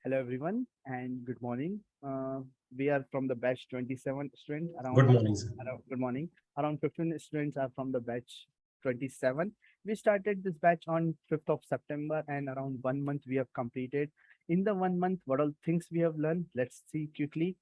Hello everyone and good morning. We are from the batch 27 students Good morning, sir. good morning. Around 15 students are from the batch 27. We started this batch on 5th of September and around 1 month we have completed. In the 1 month, what all things we have learned? Let's see quickly.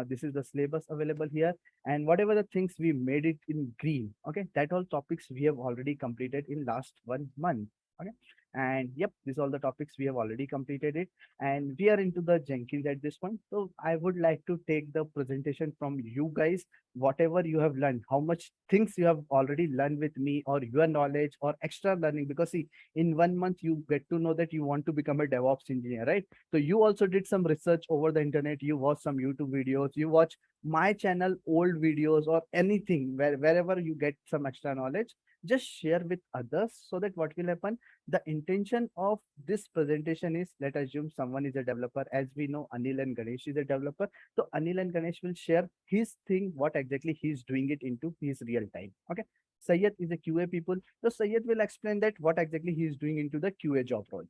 This is the syllabus available here, and whatever the things we made it in green. Okay, that all topics we have already completed in last 1 month. Okay, and yep, these all the topics we have already completed it, and we are into the Jenkins at this point. So I would like to take the presentation from you guys, whatever you have learned, how much things you have already learned with me, or your knowledge or extra learning. Because see, in 1 month you get to know that you want to become a DevOps engineer, right? So you also did some research over the internet, you watch some YouTube videos, you watch my channel old videos or anything wherever you get some extra knowledge, just share with others, so that what will happen, the intention of this presentation is, let us assume someone is a developer. As we know, Anil and Ganesh is a developer. So Anil and Ganesh will share his thing, what exactly he's doing it into his real time. Okay. Sayed is a QA people. So Sayed will explain that what exactly he is doing into the QA job role.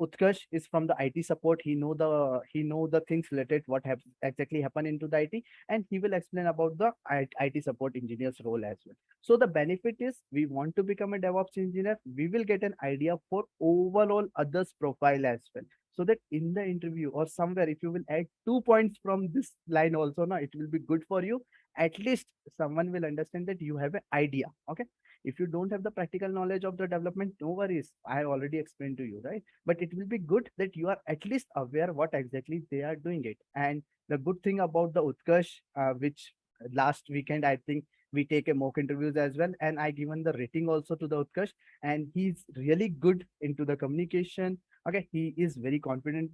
Utkarsh is from the IT support. He know the things related what have exactly happened into the IT, and he will explain about the IT support engineer's role as well. So the benefit is, we want to become a DevOps engineer, we will get an idea for overall others profile as well. So that in the interview or somewhere, if you will add 2 points from this line also, now it will be good for you. At least someone will understand that you have an idea. Okay. If you don't have the practical knowledge of the development, no worries. I already explained to you, right? But it will be good that you are at least aware what exactly they are doing it. And the good thing about the Utkarsh, which last weekend I think we take a mock interviews as well, and I given the rating also to the Utkarsh, and he's really good into the communication. Okay, he is very confident,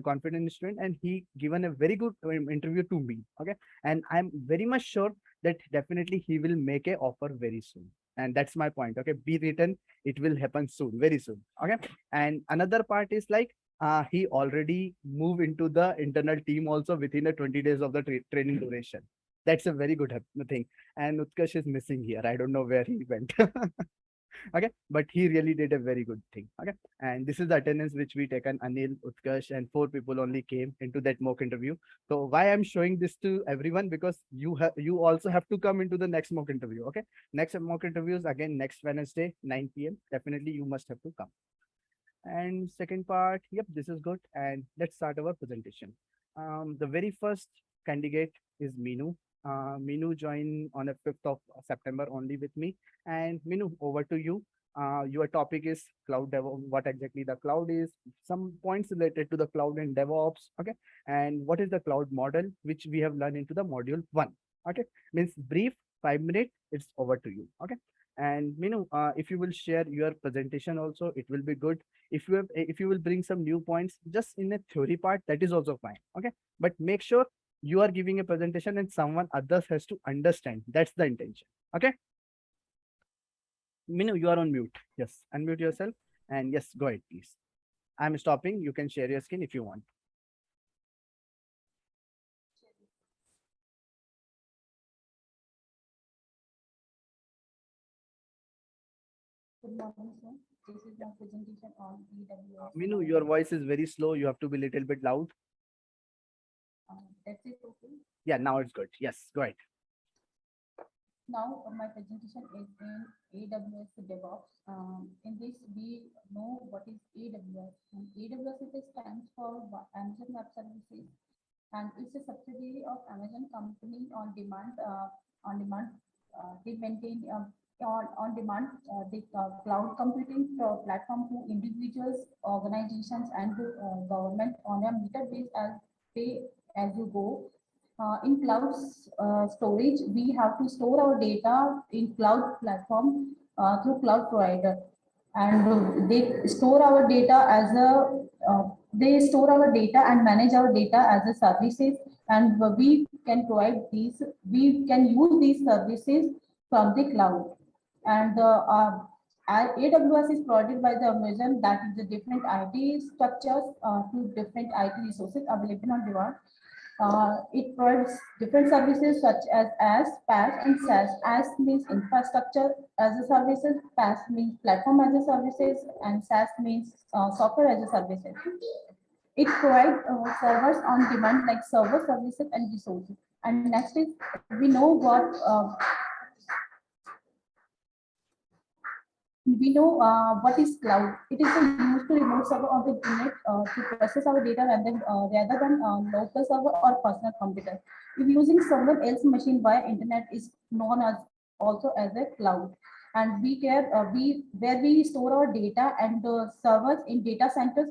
confident student, and he given a very good interview to me. Okay, and I'm very much sure that definitely he will make a offer very soon. And that's my point. Okay, be written, it will happen soon, very soon. Okay, and another part is like, he already moved into the internal team also within the 20 days of the training duration. That's a very good thing. And Utkarsh is missing here. I don't know where he went. Okay, but he really did a very good thing. Okay, and this is the attendance which we taken. Anil, Utkarsh, and 4 people only came into that mock interview. So why I'm showing this to everyone, because you also have to come into the next mock interview. Okay, next mock interviews again next Wednesday 9 p.m. Definitely you must have to come. And second part, yep, this is good. And let's start our presentation. The very first candidate is Minu. Minu joined on the 5th of September only with me. And Minu, over to you. Your topic is cloud DevOps, what exactly the cloud is, some points related to the cloud and DevOps. Okay. And what is the cloud model, which we have learned into the module 1. Okay. Means brief, 5 minutes, it's over to you. Okay. And Minu, if you will share your presentation also, it will be good. If you will bring some new points just in a theory part, that is also fine. Okay, but make sure you are giving a presentation and someone others has to understand. That's the intention. Okay, Minu, you are on mute. Yes, unmute yourself, and yes, go ahead, please. I'm stopping. You can share your screen if you want. Good morning, sir. This is my presentation on AWS Minu, DevOps. your voice is very slow. You have to be a little bit loud. That's it, okay. Yeah, now it's good. Yes, go ahead. Now, my presentation is in AWS DevOps. In this, we know what is AWS. And AWS it stands for Amazon Web Services, and it's a subsidiary of Amazon company on demand. They maintain on demand the cloud computing platform to individuals, organizations, and to government on a meter base as pay as you go. In cloud storage, we have to store our data in cloud platform through cloud provider, and they store our data as a they store our data and manage our data as a services, and we can provide these. We can use these services from the cloud, and AWS is provided by the Amazon, that is the different IT structures to different IT resources available on demand. It provides different services such as PaaS and SaaS. As means infrastructure as a services, PaaS means platform as a services, and SaaS means software as a services. It provides servers on demand like server services and resources. And next is we know what is cloud. It is a used to remote server on the internet to process our data rather than local server or personal computer. If using someone else's machine via internet is known as also as a cloud. And we care we where we store our data and servers in data centers.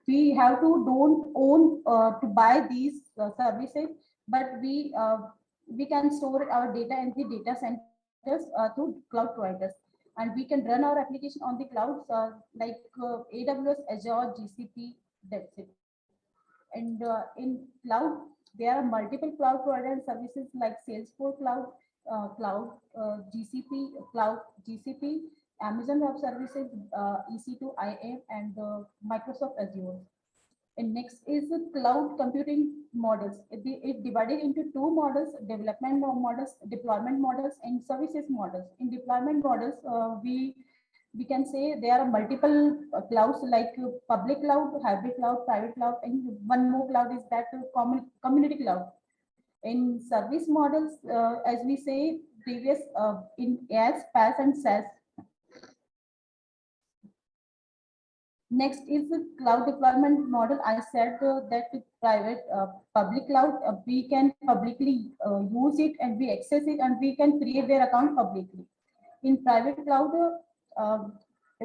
We have to don't own to buy these services, but we can store our data in the data centers through cloud providers, and we can run our application on the clouds like AWS, Azure, GCP. That's it. And in cloud, there are multiple cloud provider services like Salesforce GCP, Amazon Web Services, EC2, IAM, and Microsoft Azure. And next is the cloud computing models. It divided into two models: development models, deployment models, and services models. In deployment models, we can say there are multiple clouds like public cloud, hybrid cloud, private cloud, and one more cloud is that community cloud. In service models, as we say previous in AS, PAAS, and SaaS. Next is the cloud deployment model. I said that public cloud, we can publicly use it and we access it and we can create their account publicly. In private cloud,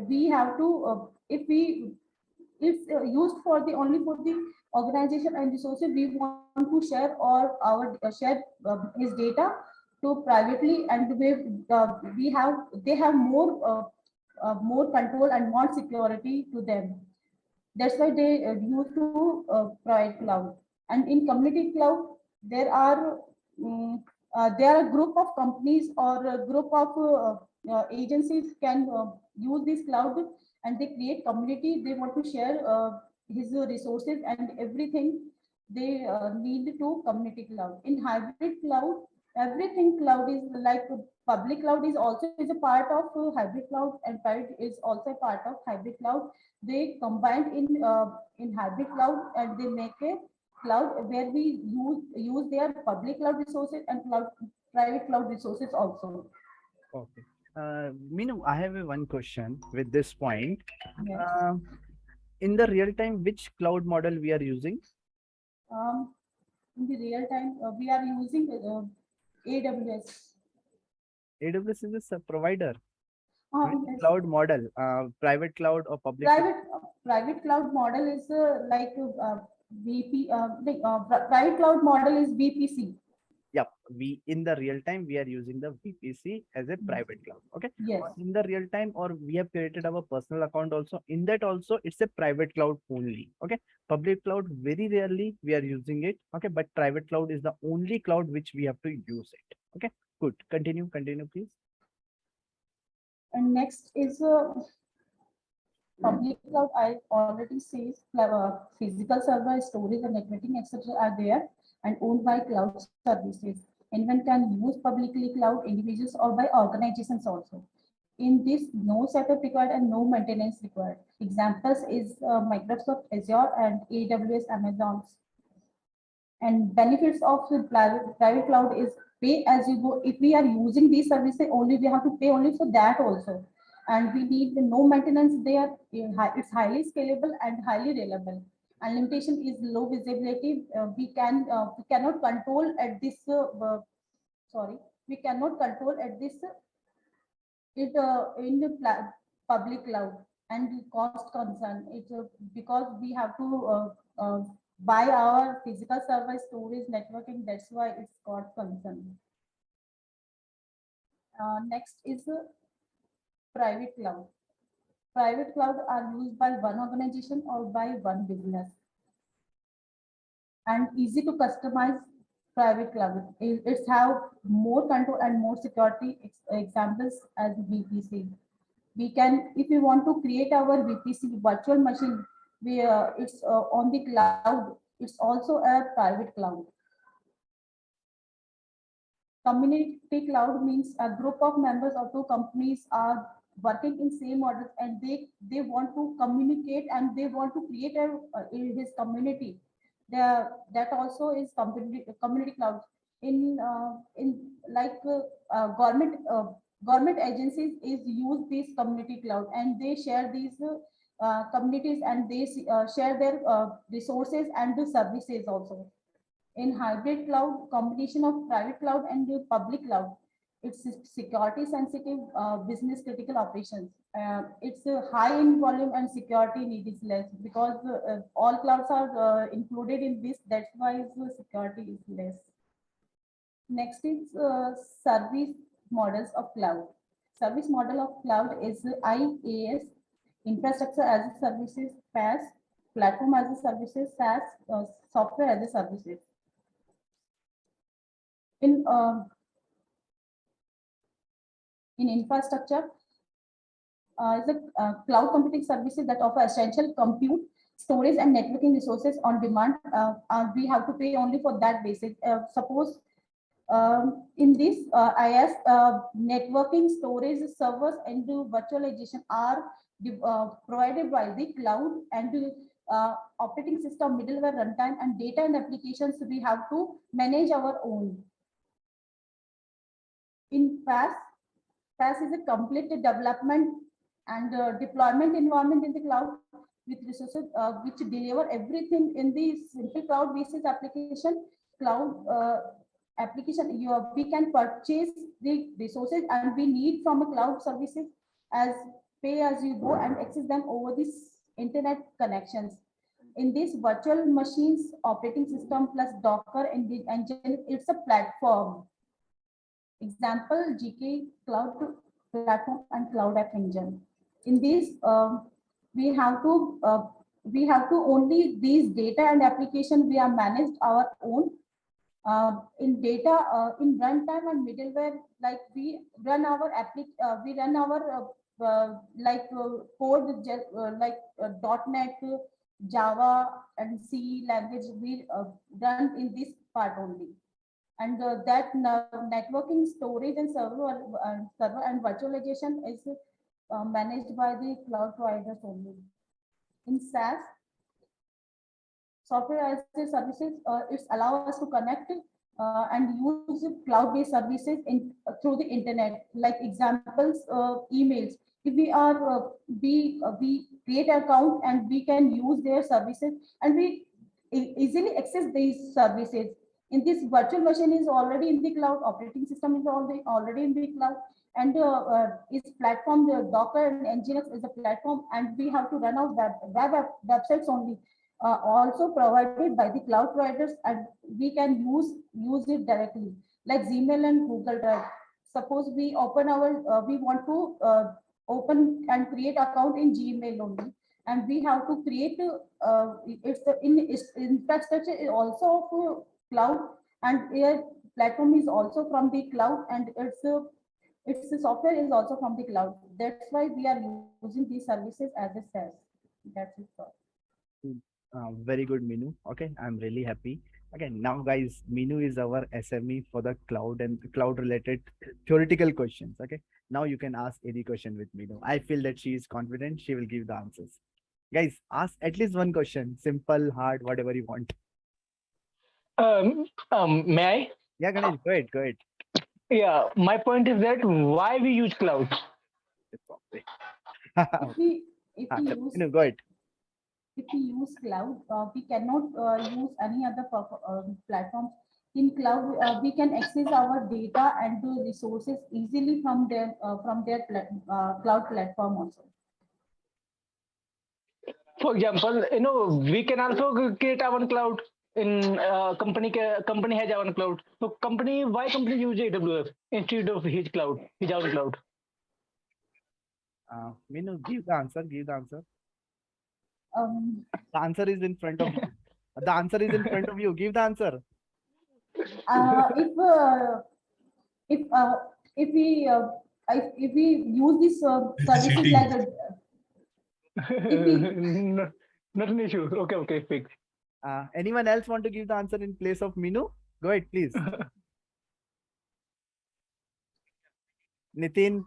we have to, if used for the only for the organization and resources, we want to share or our share his data to privately, and they have more control and more security to them. That's why they use to provide cloud. And in community cloud, there are a group of companies or a group of agencies can use this cloud, and they create community. They want to share his resources and everything they need to community cloud. In hybrid cloud, everything cloud is like public cloud is also is a part of hybrid cloud, and private is also a part of hybrid cloud. They combined in hybrid cloud, and they make a cloud where we use their public cloud resources and private cloud resources also. Okay. Meenu, I have one question with this point. Yes. In the real time, which cloud model we are using? In the real time, we are using AWS. AWS is a provider. Yes. Cloud model, private cloud or public? Private cloud model is like private cloud model is VPC. Yep, we in the real time we are using the VPC as a private cloud. Okay. Yes. In the real time, or we have created our personal account also. In that also, it's a private cloud only. Okay. Public cloud very rarely we are using it. Okay, but private cloud is the only cloud which we have to use it. Okay. Good. Continue, please. And next is public cloud. I already say physical server, storage, and networking, etc. are there and owned by cloud services. Anyone can use publicly cloud, individuals or by organizations also. In this, no setup required and no maintenance required. Examples is Microsoft Azure and AWS Amazon's. And benefits of the private cloud is pay as you go. If we are using these services only, we have to pay only for that also. And we need no maintenance there. It's highly scalable and highly reliable. And limitation is low visibility. We cannot control at this. We cannot control at this. In the public cloud, and cost concern. It's because we have to buy our physical server, storage, networking. That's why it's cost concern. Next is private cloud. Private cloud are used by one organization or by one business, and easy to customize. Private cloud it's have more control and more security. Examples as VPC. We can, if we want to create our VPC virtual machine, it's on the cloud. It's also a private cloud. Community cloud means a group of members or two companies are working in same models, and they want to communicate and they want to create his community. That also is community cloud. In like government agencies is use this community cloud, and they share these communities, and they share their resources and the services also. In hybrid cloud, combination of private cloud and the public cloud, it's security sensitive business critical operations. It's high in volume and security need is less, because all clouds are included in this. That's why the security is less. Next is service models of cloud. Service model of cloud is IaaS, infrastructure as a services, PaaS, platform as a services, SaaS, software as a services. In infrastructure, is a cloud computing services that offer essential compute, storage, and networking resources on demand. We have to pay only for that basis. Suppose in this IaaS, networking, storage, servers, and virtualization are provided by the cloud, and operating system, middleware, runtime, and data and applications we have to manage our own. In PaaS is a complete development and deployment environment in the cloud with resources which deliver everything in the simple cloud basis application. Cloud application, we can purchase the resources and we need from a cloud services as pay as you go and access them over this internet connections. In these virtual machines, operating system plus Docker and Nginx, it's a platform. Example, GK Cloud Platform and Cloud App Engine. In this, we have to only these data and application we are managed our own. In data, in runtime and middleware, like we run our code like .NET, Java, and C language. We run in this part only. And that networking, storage, and server and virtualization is managed by the cloud providers only. In SaaS, software as a services, it allows us to connect and use cloud-based services through the internet. Like examples, emails. If we create an account and we can use their services, and we easily access these services. In this virtual machine is already in the cloud, operating system is already in the cloud, and its platform, the Docker and Nginx is a platform, and we have to run our websites only, also provided by the cloud providers, and we can use it directly, like Gmail and Google Drive. Suppose we open our, we want to open and create account in Gmail only, and we have to create its infrastructure is also of cloud, and their platform is also from the cloud, and its software is also from the cloud. That's why we are using these services as a SaaS. That's it. Very good, Minu. Okay, I'm really happy. Okay, now guys, Minu is our SME for the cloud and cloud related theoretical questions. Okay, now you can ask any question with Minu. I feel that she is confident. She will give the answers. Guys, ask at least one question, simple, hard, whatever you want. May I? Yeah, Ganesh, go ahead, go ahead. Yeah, my point is that why we use cloud? If we use, Minu, go ahead. If we use cloud, we cannot use any other platforms. In cloud, we can access our data and the resources easily from their cloud platform also. For example, we can also create our cloud in company has our cloud. So why company use AWS instead of his cloud, his own cloud? Minu, give the answer. Give the answer. The answer is in front of you. The answer is in front of you. Give the answer. If we use this services like not an issue. Okay, fix. Anyone else want to give the answer in place of Minu? Go ahead, please. Nitin.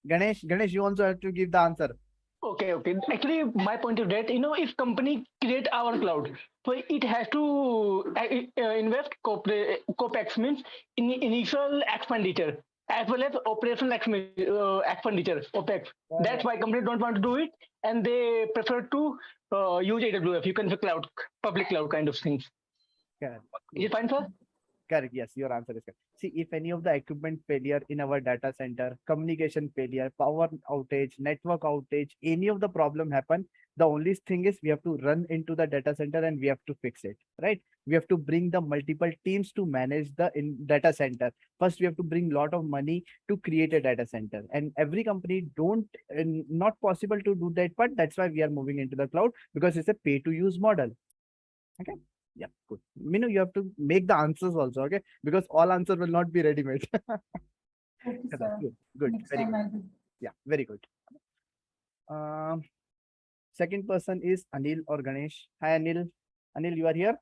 Ganesh, you also have to give the answer. Okay. Actually, my point of that, if company create our cloud, so it has to invest COPEX, means in initial expenditure as well as operational expenditure, OPEX. That's why companies don't want to do it, and they prefer to use AWS. You can say cloud, public cloud kind of things. Correct. Is it fine, sir? Correct. Yes, your answer is correct. See, if any of the equipment failure in our data center, communication failure, power outage, network outage, any of the problem happen, the only thing is we have to run into the data center and we have to fix it, right? We have to bring the multiple teams to manage the data center. First, we have to bring lot of money to create a data center, and every company don't not possible to do that part. That's why we are moving into the cloud, because it's a pay to use model. Okay. Yeah, good. Minu, you have to make the answers also, okay? Because all answer will not be ready-made. Okay, sir. Good. Next Very time good. I'll do. Yeah, very good. Second person is Anil or Ganesh. Hi, Anil. Anil, you are here?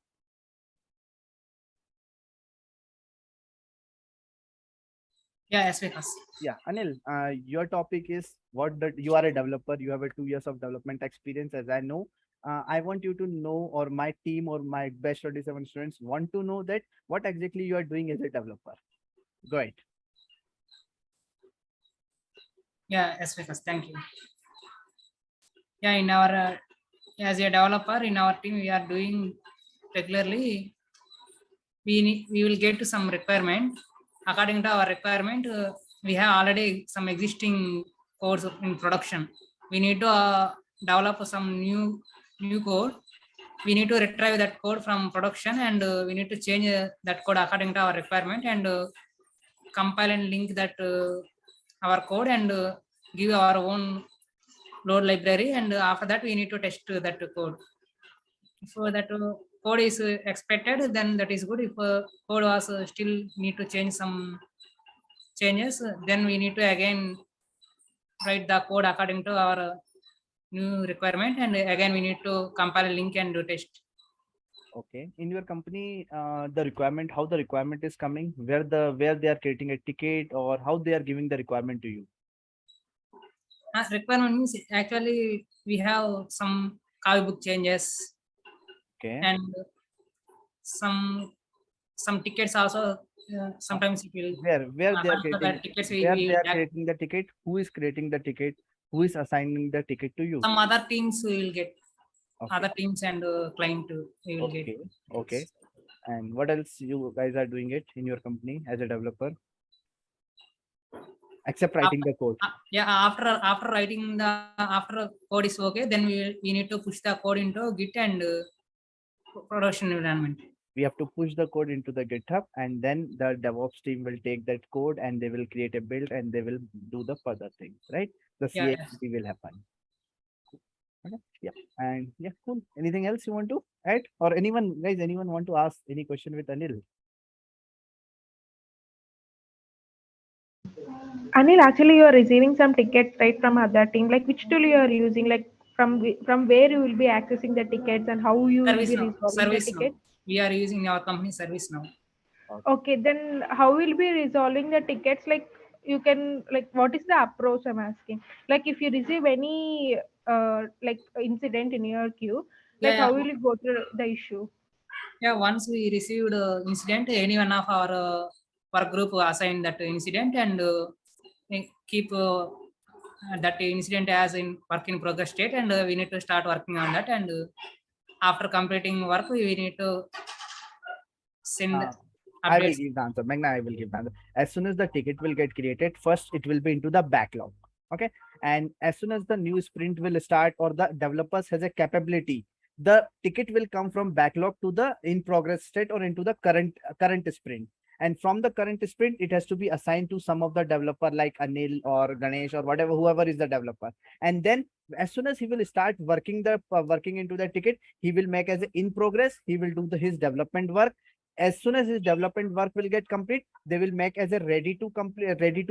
Yeah, yes, because. Yeah, Anil, your topic is what that you are a developer. You have a 2 years of development experience, as I know. I want you to know, or my team or my best 27 students want to know that what exactly you are doing as a developer. Go ahead. Yeah, yes, because. Thank you. Yeah, in our as a developer in our team, we are doing regularly. We will get some requirement. According to our requirement, we have already some existing codes in production. We need to develop some new code. We need to retrieve that code from production, and we need to change that code according to our requirement, and compile and link that our code, and give our own load library, and after that we need to test that code. If that code is expected, then that is good. If code was still need to change some changes, then we need to again write the code according to our new requirement, and again we need to compile a link and do test. Okay, in your company, the requirement, how the requirement is coming, where they are creating a ticket, or how they are giving the requirement to you? Requirement means actually we have some copy book changes. Okay. And some tickets also sometimes it will. Where they are creating tickets they are creating the ticket? Who is creating the ticket? Who is assigning the ticket to you? Some other teams will get. Okay. Other teams and client we will get. Okay. And what else you guys are doing it in your company as a developer? Except writing the code. Yeah, after writing after code is okay, then we need to push the code into Git and production environment. We have to push the code into the GitHub, and then the DevOps team will take that code and they will create a build and they will do the further things, right? The CI/CD will happen. Okay. Yeah. And yeah, cool. Anything else you want to add, or anyone want to ask any question with Anil? Anil, actually you are receiving some tickets right from other team. Like which tool you are using? Like from where you will be accessing the tickets and how you will be resolving the tickets? We are using our company service now. Okay, then how will be resolving the tickets? Like you can, like, what is the approach I'm asking? Like if you receive any like incident in your queue, like how will you go through the issue? Yeah, once we received incident, any one of our work group assign that incident and keep that incident as in work in progress state, and we need to start working on that, and after completing work we need to send. I will give the answer. Magna, I will give the answer. As soon as the ticket will get created, first it will be into the backlog. Okay. And as soon as the new sprint will start or the developers has a capability, the ticket will come from backlog to the in progress state or into the current sprint. And from the current sprint, it has to be assigned to some of the developer like Anil or Ganesh or whatever, whoever is the developer. And then as soon as he will start working into the ticket, he will make as a in progress. He will do his development work. As soon as his development work will get complete, they will make as a ready to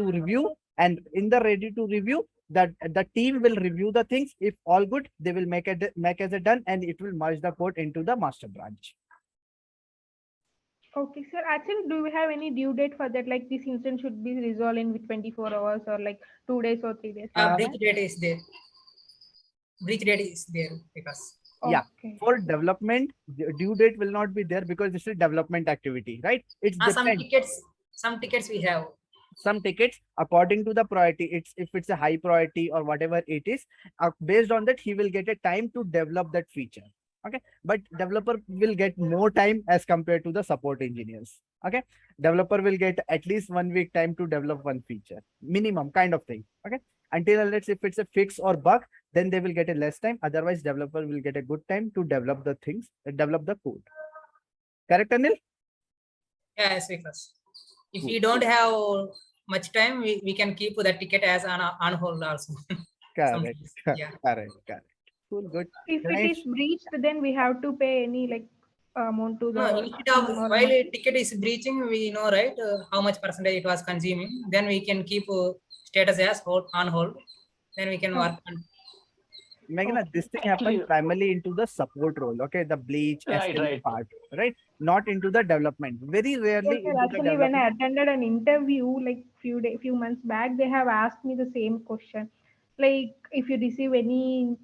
review. And in the ready to review, that the team will review the things. If all good, they will make as a done, and it will merge the code into the master branch. Okay, sir. Actually, do we have any due date for that? Like this incident should be resolved in with 24 hours or like 2 days or 3 days like Breach that? date is there. Breach date is there because Yeah, Okay. for development, the due date will not be there because this is development activity, right? It's some depend. tickets we have. Some tickets according to the priority, it's if it's a high priority or whatever it is, based on that he will get a time to develop that feature. Okay, but developer will get more time as compared to the support engineers. Okay, developer will get at least 1 week time to develop one feature minimum kind of thing. Okay, until unless if it's a fix or bug, then they will get a less time. Otherwise developer will get a good time to develop the things, develop the code. Correct, Anil? Yeah, yes, because if Cool. we don't have much time, we can keep the ticket as on hold also. Correct. Yeah. Correct. Cool, good. If it is Ganesh, breached, then we have to pay any like amount to No, the instead of or while not. a ticket is breaching, we know right how much percentage it was consuming. Then we can keep status as on hold. Then we can work on. Meghna, this thing happens Actually, primarily into the support role, okay? The bleach, right, SLA right. part, right? Not into the development. Very Yes, rarely sir. into the Actually, when I development. attended an interview like few months back, they have asked me the same question. Like, if you receive any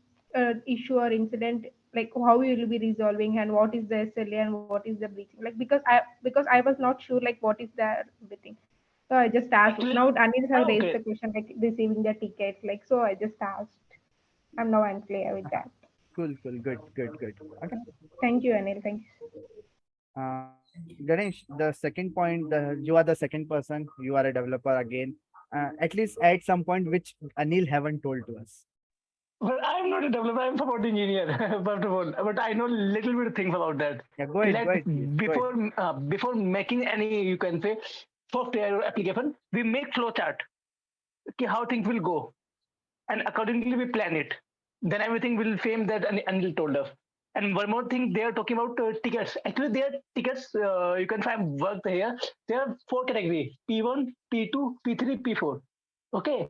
issue or incident, like how you will be resolving and what is the SLA and what is the breaching. Like because I was not sure like what is the everything. So I just asked. Actually, Now Anil have raised the okay. question like receiving the tickets. Like so, I just asked. I'm clear with that. Cool. Good. Okay. Thank you, Anil. Thank you. Uh, Ganesh, the second point, you are the second person. You are a developer again. At least at some point, which Anil haven't told to us. But I'm not a developer. I'm a support engineer, first of all. But I know little bit of things about that. Yeah, go Like ahead, please. Go ahead. before making any, you can say, software or application, we make flow chart. Okay, how things will go, and accordingly we plan it. Then everything will same that Anil told us. And one more thing, they are talking about tickets. Actually, their tickets, you can find work here. There are four categories: P1, P2, P3, P4. Okay,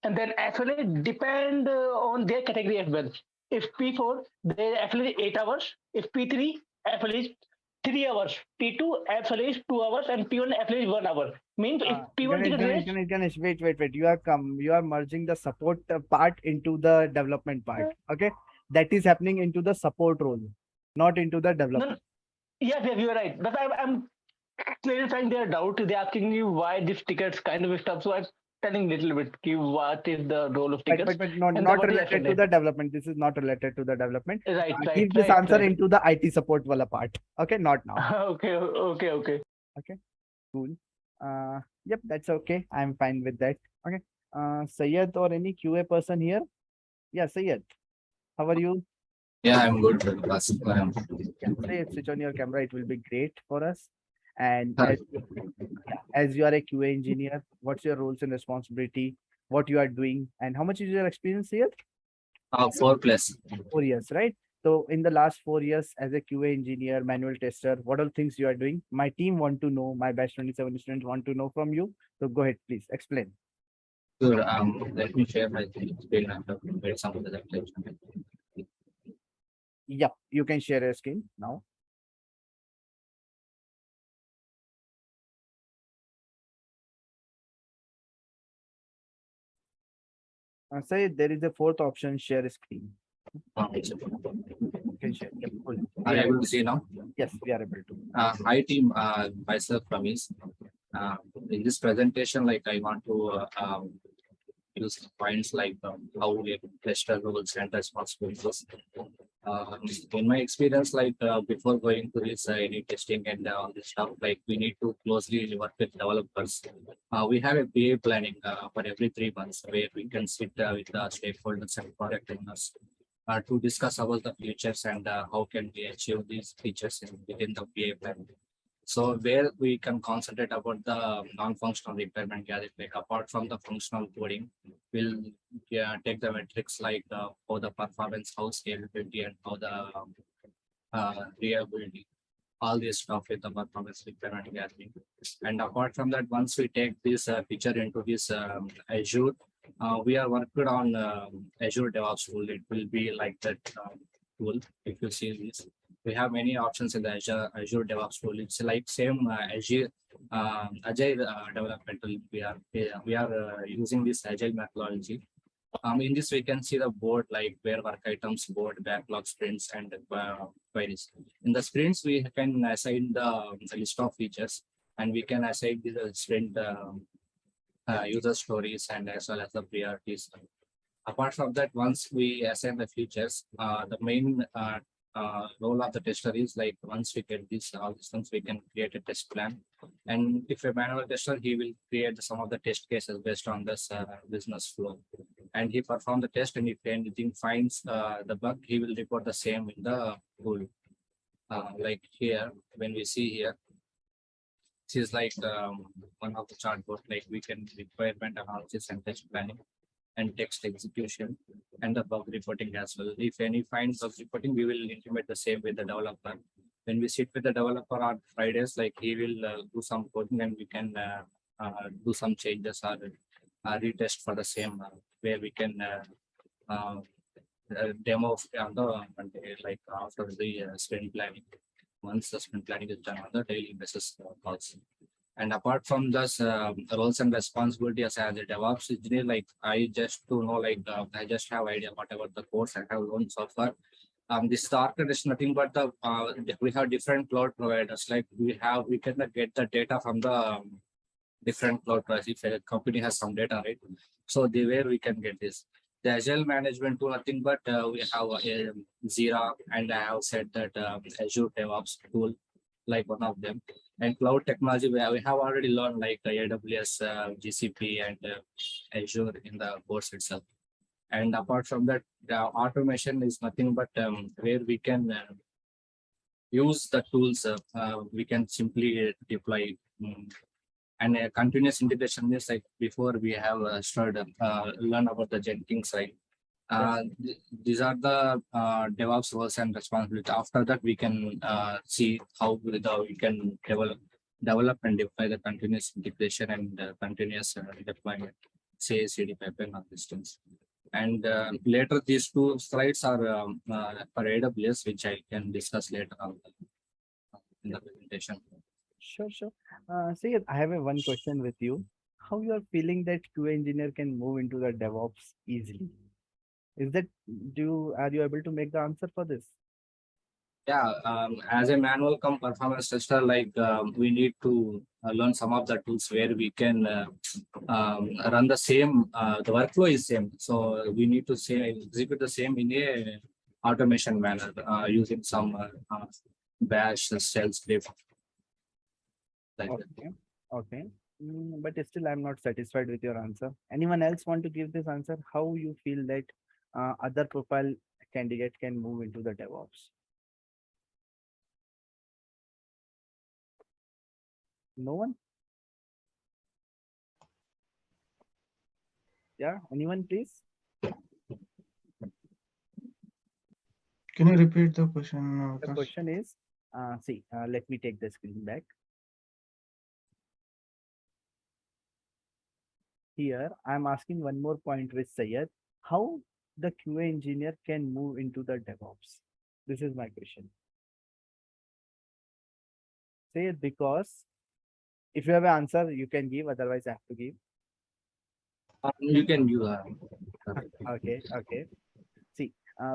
and then actually depend on their category as well. If P4, they affiliate 8 hours. If P3, affiliate 3 hours. P2 affiliate 2 hours, and P1 affiliate 1 hour. Means if P1 ticket raised, Ganesh, wait. You are merging the support part into the development part. Okay. That is happening into the support role, not into the no, development. yes, you are right. But I'm clarifying their doubt. They're asking you why these tickets kind of stuff. So I'm telling little bit what is the role of tickets But not, and not what is related to SLA. the development. This is not related to the development. Right, Give right, this right, answer right. into the IT support wala part. Okay, not now. Okay. Okay, cool. Yep, that's okay. I'm fine with that. Okay. Syed or any QA person here? Yeah, Syed. How are you? Yeah, I'm good. Yeah, Syed, switch on your camera. It will be great for us. And Hi. as you are a QA engineer, what's your roles and responsibility? What you are doing, and how much is your experience here? 4+. 4 years, right? So in the last 4 years as a QA engineer, manual tester, what all things you are doing? My team want to know, my batch 27 students want to know from you. So go ahead, please explain. Sure. Let me share my screen and get some of the presentation. Yep, you can share your screen now. Say there is a fourth option, share screen. You can share. Yep, cool. Are you able to see now? Yes, we are able to. Hi team, myself Ramesh. In this presentation, like I want to use points like how we tester roles and responsibilities. In my experience, like before going to this any testing and all this stuff, like we need to closely work with developers. We have a PA planning for every 3 months where we can sit with the stakeholders and product owners to discuss about the features and how can we achieve these features within the PA plan. So where we can concentrate about the non-functional requirement gathering, like apart from the functional coding, we'll take the metrics like how the performance, how scalability, and how the reliability, all this stuff with the performance requirement gathering. And apart from that, once we take this feature into this Azure, we are working on Azure DevOps tool. It will be like that tool. If you see this, we have many options in the Azure DevOps tool. It's like same Azure Agile developmental. We are using this Agile methodology. In this, we can see the board like where work items, board, backlog, sprints, and queries. In the sprints, we can assign the list of features, and we can assign the sprint user stories and as well as the priorities. Apart from that, once we assign the features, the main role of the tester is like once we get these all these things, we can create a test plan. And if a manual tester, he will create some of the test cases based on this business flow. And he perform the test, and if anything finds the bug, he will report the same in the tool. Like here, when we see here, this is like one of the chart board, like we can requirement analysis and test planning and text execution and the bug reporting as well. If any finds bug reporting, we will intimate the same with the developer. When we sit with the developer on Fridays, like he will do some coding and we can do some changes or retest for the same where we can demo on the like after the sprint planning. Once the sprint planning is done on the daily basis also. And apart from this roles and responsibilities as a DevOps engineer, like I just to know, like I just have idea whatever the course I have learned so far. This started is nothing but the we have different cloud providers. Like we can get the data from the different cloud providers. If a company has some data, right? So the way we can get this. The Agile management tool, nothing but we have Jira, and I have said that Azure DevOps tool, like one of them. And cloud technology, we have already learned like AWS, GCP, and Azure in the course itself. And apart from that, the automation is nothing but where we can use the tools. We can simply deploy. And a continuous integration is like before we have started learn about the Nginx, right? These are the DevOps roles and responsibilities. After that, we can see how we can develop and deploy the continuous integration and continuous deployment, say CD pipeline on distance. And later, these two slides are for AWS, which I can discuss later on in the presentation. Sure. Sayed, I have one question with you. How you are feeling that QA engineer can move into the DevOps easily? Is that are you able to make the answer for this? Yeah, as a manual come performance tester, like we need to learn some of the tools where we can run the same. The workflow is same, so we need to execute the same in a automation manner using some bash shell script. Like okay. Okay. But still, I'm not satisfied with your answer. Anyone else want to give this answer? How you feel that other profile candidate can move into the DevOps? No one? Yeah, anyone please? Can you repeat the question? The question is, let me take the screen back. Here, I'm asking one more point with Sayed. How the QA engineer can move into the DevOps? This is my question. Sayed, because if you have an answer, you can give, otherwise I have to give. you can use. Okay.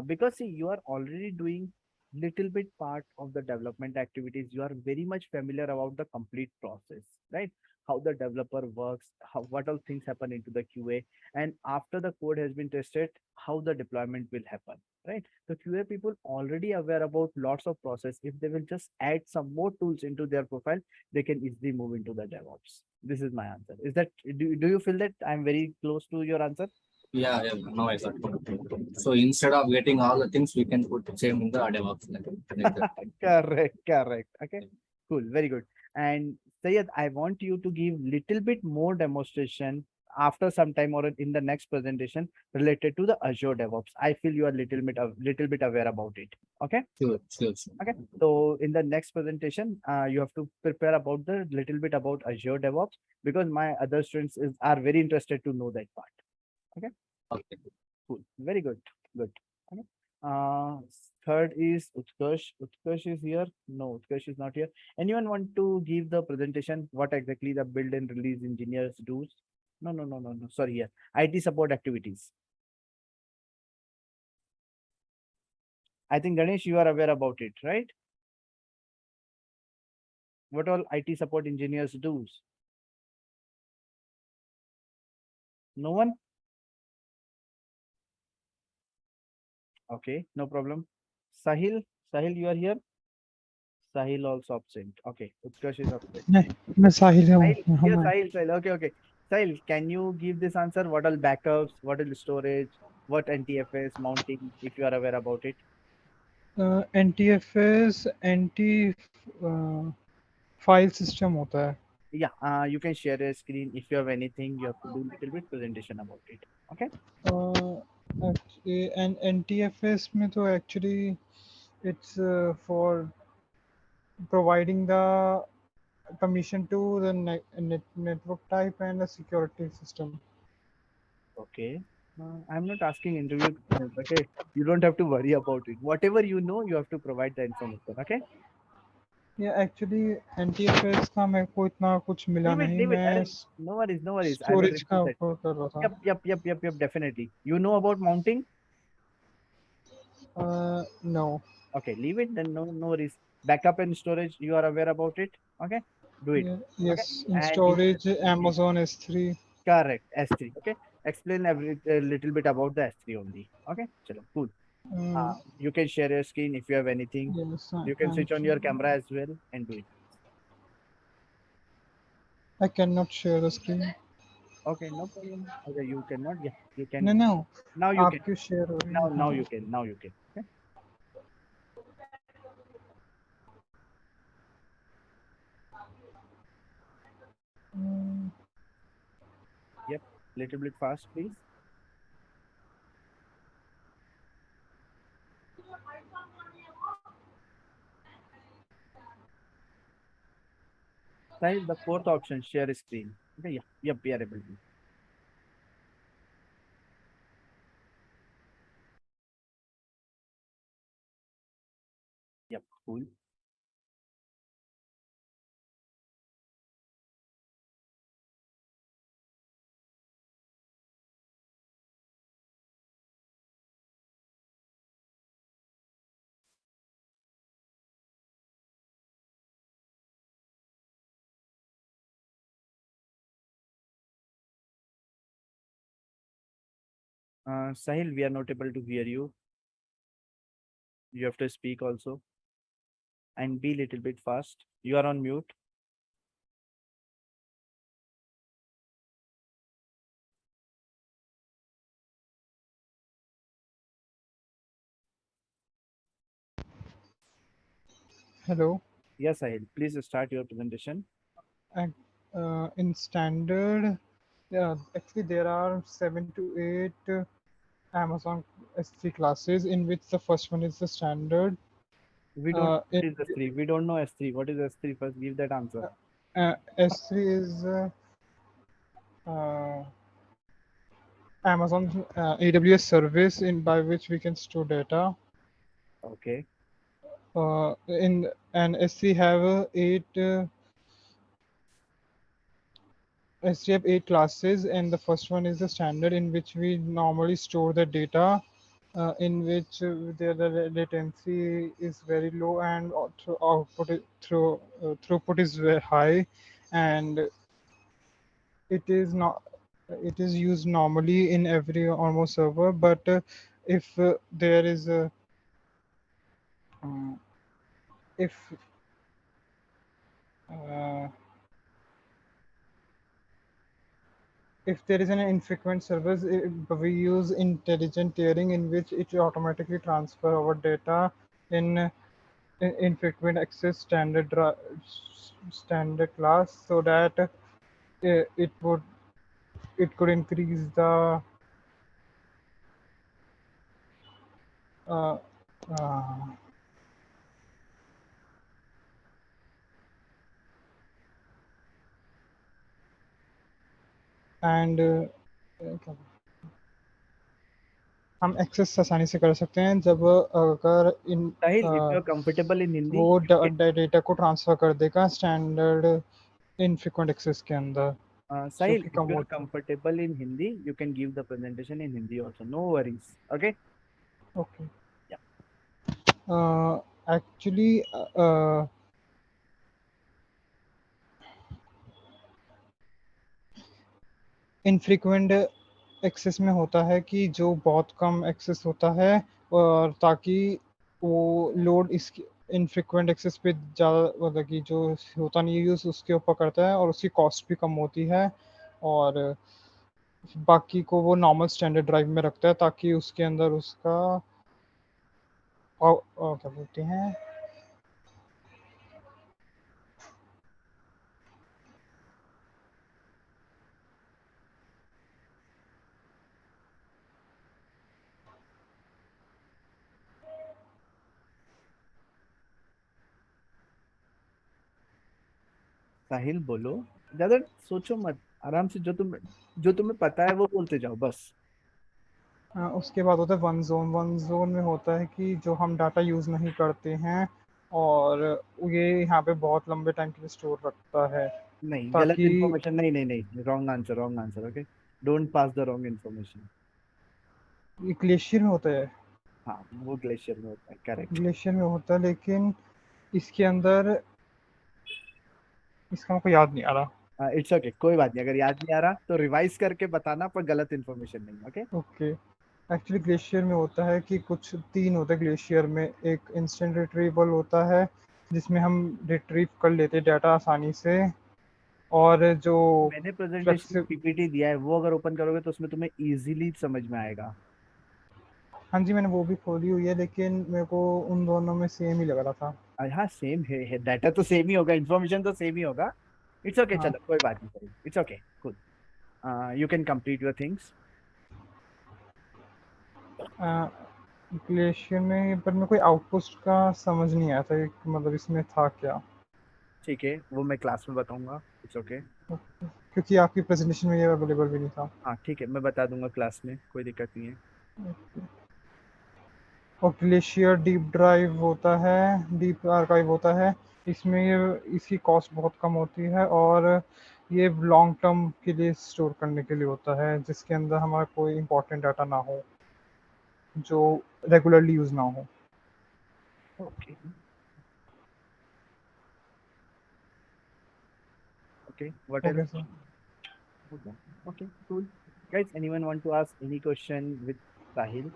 Because you are already doing little bit part of the development activities. You are very much familiar about the complete process, right? How the developer works, what all things happen into the QA, and after the code has been tested, how the deployment will happen, right? The QA people already aware about lots of process. If they will just add some more tools into their profile, they can easily move into the DevOps. This is my answer. Is that, do you feel that I'm very close to your answer? Yeah, no, I got it. So instead of getting all the things, we can put the same in the DevOps. Correct. Okay, cool, very good. And Sayed, I want you to give little bit more demonstration after some time or in the next presentation related to the Azure DevOps. I feel you are little bit aware about it. Okay. Sure. Okay. So in the next presentation, you have to prepare about the little bit about Azure DevOps, because my other students are very interested to know that part. Okay. Okay. Cool. Very good. Okay. Third is Utkarsh. Utkarsh is here. No, Utkarsh is not here. Anyone want to give the presentation? What exactly the build and release engineers do? No. Sorry, here. IT support activities. I think Ganesh, you are aware about it, right? What all IT support engineers do? No one? Okay, no problem. Sahil, Sahil, you are here. Sahil also absent. Okay, Utkarsh is absent. मैं साहिल हूँ Sahil, हाँ, yes, मैं Sahil. Okay. Sahil, can you give this answer? What all backups? What is storage? What NTFS mounting? If you are aware about it. NTFS anti file system होता है Yeah, you can share a screen. If you have anything, you have to do little bit presentation about it. Okay. and NTFS में तो actually it's for providing the permission to the network type and the security system. Okay. I'm not asking interview questions. Okay. You don't have to worry about it. Whatever you know, you have to provide the information. Okay. Yeah, actually NTFS का मेरे को इतना कुछ मिला नहीं Leave it. मैं No worries. No worries. I will storage का remove that. ऊपर कर रहा था Yep. Definitely. You know about mounting? no Okay. Leave it. Then no worries. Backup and storage. You are aware about it. Okay. Do it. yeah, Okay. yes in And if storage Amazon S3 correct S3. Okay. Explain a little bit about the S3 only. Okay. Chalo, cool. You can share your screen if you have anything. yes You can switch on your camera as well and do it. I cannot share the screen Okay, no problem. Okay, you cannot. Yeah, you can. no Now you आप can. क्यों share हो रही Now है you can. Now you can. Okay. Yep. Little bit fast, please. Sahil, the fourth option, share screen. Okay, yeah. Yep, we are able to. Yep, cool. Sahil, we are not able to hear you. You have to speak also and be little bit fast. You are on mute. hello Yes, Sahil. Please start your presentation. and in standard yeah actually there are 7 to 8 Amazon S3 classes in which the first one is the standard We don't know it, what is S3. We don't know S3. What is S3? First, give that answer. S3 is uh, Amazon AWS service in by which we can store data. Okay. In and S3 have 8 classes, and the first one is the standard in which we normally store the data, in which the latency is very low and throughput is very high, and it is not it is used normally in every almost server. But if there is a uh, if uh, if there is an infrequent service, we use intelligent tiering in which it automatically transfer our data in infrequent access standard class, so that it could increase the uh, uh, and हम access आसानी से कर सकते हैं जब अगर इन Sahil, if you are comfortable in Hindi, वो data को ट्रांसफर कर देगा स्टैंडर्ड इनफ्रीक्वेंट एक्सेस के अंदर, जो Sahil, कि if कम you are होता है। comfortable in Hindi, you can give the presentation in Hindi also. No worries. Okay. Okay Yeah. Actually infrequent access में होता है कि जो बहुत कम एक्सेस होता है, और ताकि वो लोड इसकी इनफ्रीक्वेंट एक्सेस पे ज़्यादा मतलब कि जो होता नहीं यूज़ उसके ऊपर करता है, और उसकी कॉस्ट भी कम होती है, और बाकी को वो नॉर्मल स्टैंडर्ड ड्राइव में रखता है ताकि उसके अंदर उसका क्या बोलते हैं साहिल बोलो, ज्यादा सोचो मत, आराम से जो तुम्हें पता है वो बोलते जाओ बस। उसके बाद होता है वन जोन। वन जोन में होता है कि जो हम डाटा यूज़ नहीं करते हैं, और ये यहाँ पे बहुत लंबे टाइम के लिए स्टोर रखता है नहीं, गलत ताकि इन्फॉर्मेशन, नहीं नहीं नहीं, wrong answer, wrong answer. Okay, don't pass the wrong information. ये ग्लेशियर में होता है। हाँ, वो ग्लेशियर में होता है, करेक्ट। ग्लेशियर में होता है, लेकिन इसके अंदर इसका हमको याद नहीं आ रहा। इट्स ओके, कोई बात नहीं, अगर याद नहीं आ रहा तो रिवाइज करके बताना, पर गलत इन्फॉर्मेशन नहीं। ओके। ओके, एक्चुअली ग्लेशियर में होता है कि कुछ तीन होते हैं ग्लेशियर में। एक इंस्टेंट रिट्रीवल होता है जिसमें हम रिट्रीव कर लेते हैं डाटा आसानी से, और जो मैंने प्रेजेंटेशन फ्लेक्सिबल। पीपीटी दिया है, वो अगर ओपन करोगे तो उसमें तुम्हें इजीली समझ में आएगा। हाँ जी, मैंने वो भी खोली हुई है, लेकिन मेरे को उन दोनों में सेम ही लग रहा था। हाँ, सेम है, डाटा तो सेम ही होगा, इन्फॉर्मेशन तो सेम ही होगा। इट्स ओके, हाँ, चलो कोई बात नहीं, it's okay, good. You can complete your things. Glacier में पर मेरे को आउटपोस्ट का समझ नहीं आया था कि मतलब इसमें था क्या, ठीक है, वो मैं क्लास में बताऊंगा। It's okay. क्योंकि आपकी प्रेजेंटेशन में ये अवेलेबल भी नहीं था। हाँ ठीक है, मैं बता दूंगा क्लास में, कोई दिक्कत नहीं है। और ग्लेशियर डीप ड्राइव होता है, डीप आर्काइव होता है। इसमें इसकी कॉस्ट बहुत कम होती है, और ये लॉन्ग टर्म के लिए स्टोर करने के लिए होता है, जिसके अंदर हमारा कोई इंपॉर्टेंट डाटा ना हो जो रेगुलरली यूज ना हो। Okay okay, what okay else? Sir. Okay, cool. Guys, anyone want to ask any question with Sahil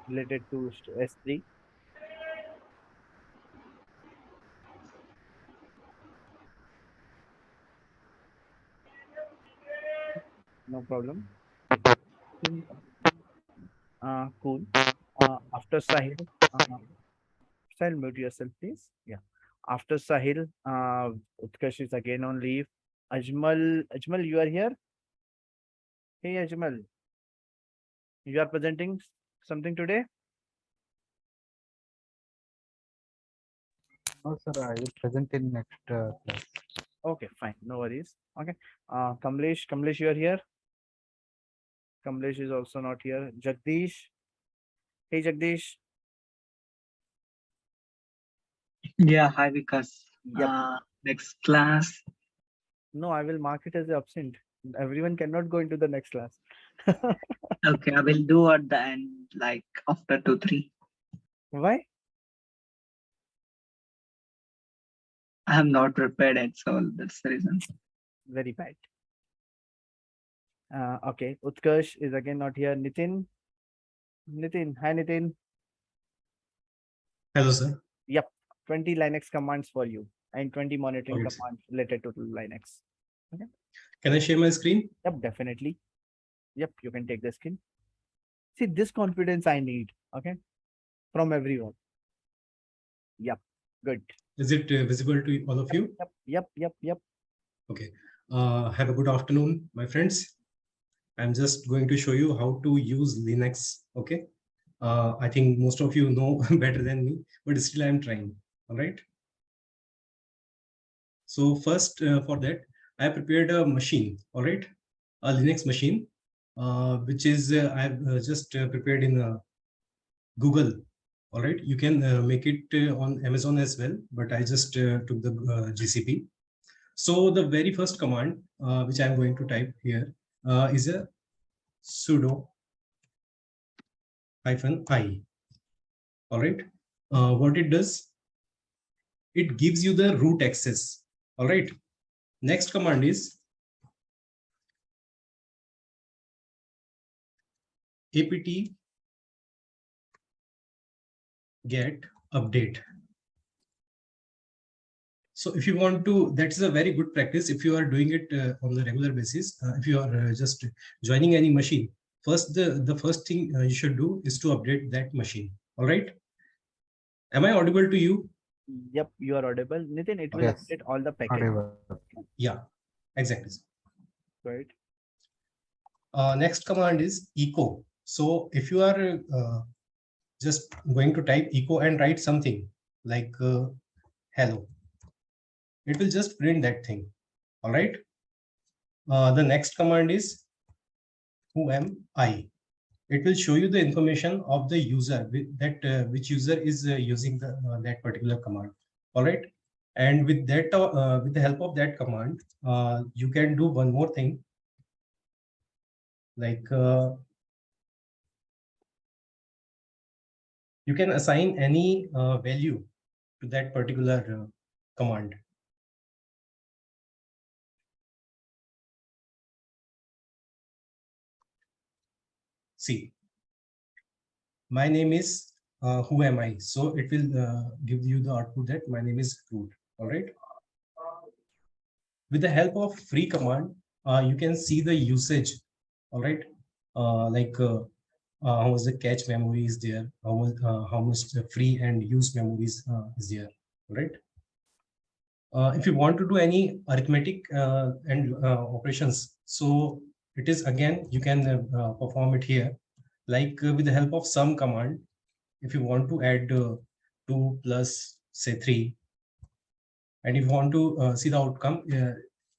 related to S3? No problem. Cool. After Sahil, Sahil, mute yourself, please. Yeah. After Sahil, Utkarsh is again on leave. Ajmal, you are here? Hey, Ajmal, you are presenting something today? No, sir, I will present in next class. Okay, fine. No worries. Okay. Kamlesh, you are here? Kamlesh is also not here. Jagdish. Hey, Jagdish. Yeah, hi Vikas. Yep. Next class. No, I will mark it as absent. Everyone cannot go into the next class. Okay, I will do at the end, like after 2-3. Why? I am not prepared yet, so that's the reason. Very bad. Okay. Utkarsh is again not here. Nitin. Hi Nitin. Hello, sir. Yep. 20 Linux commands for you and 20 monitoring Okay, sir. commands related to Linux. Okay. Can I share my screen? Yep, definitely. Yep, you can take the screen. See, this confidence I need. Okay. From everyone. Yep. Good. Is it visible to all of you? Yep. Okay. Have a good afternoon, my friends. I'm just going to show you how to use Linux. Okay. I think most of you know better than me, but still I'm trying. All right. So first, for that, I prepared a machine. All right, a Linux machine. which is I've just prepared in Google. All right, you can make it on Amazon as well, but I just took the GCP. So the very first command which I'm going to type here is a sudo -i. All right, what it does, it gives you the root access. All right, next command is apt get update. So if you want to, that's a very good practice. If you are doing it on the regular basis, if you are just joining any machine, first the first thing you should do is to update that machine. All right. Am I audible to you? Yep, you are audible. Nitin, it will Yes, update all the package. audible. Yeah, exactly. Right. Next command is echo. So if you are just going to type echo and write something like hello, it will just print that thing. All right. The next command is who am I. It will show you the information of the user that which user is using the that particular command. All right. And with that, with the help of that command, you can do one more thing, like you can assign any value to that particular command. See, my name is who am I? So it will give you the output that my name is root. All right. With the help of free command, you can see the usage. All right. Like how much the cache memory is there, how much the free and used memories is there. Right. If you want to do any arithmetic and operations, so it is again you can perform it here, like with the help of sum command. If you want to add 2 plus say 3, and if you want to see the outcome,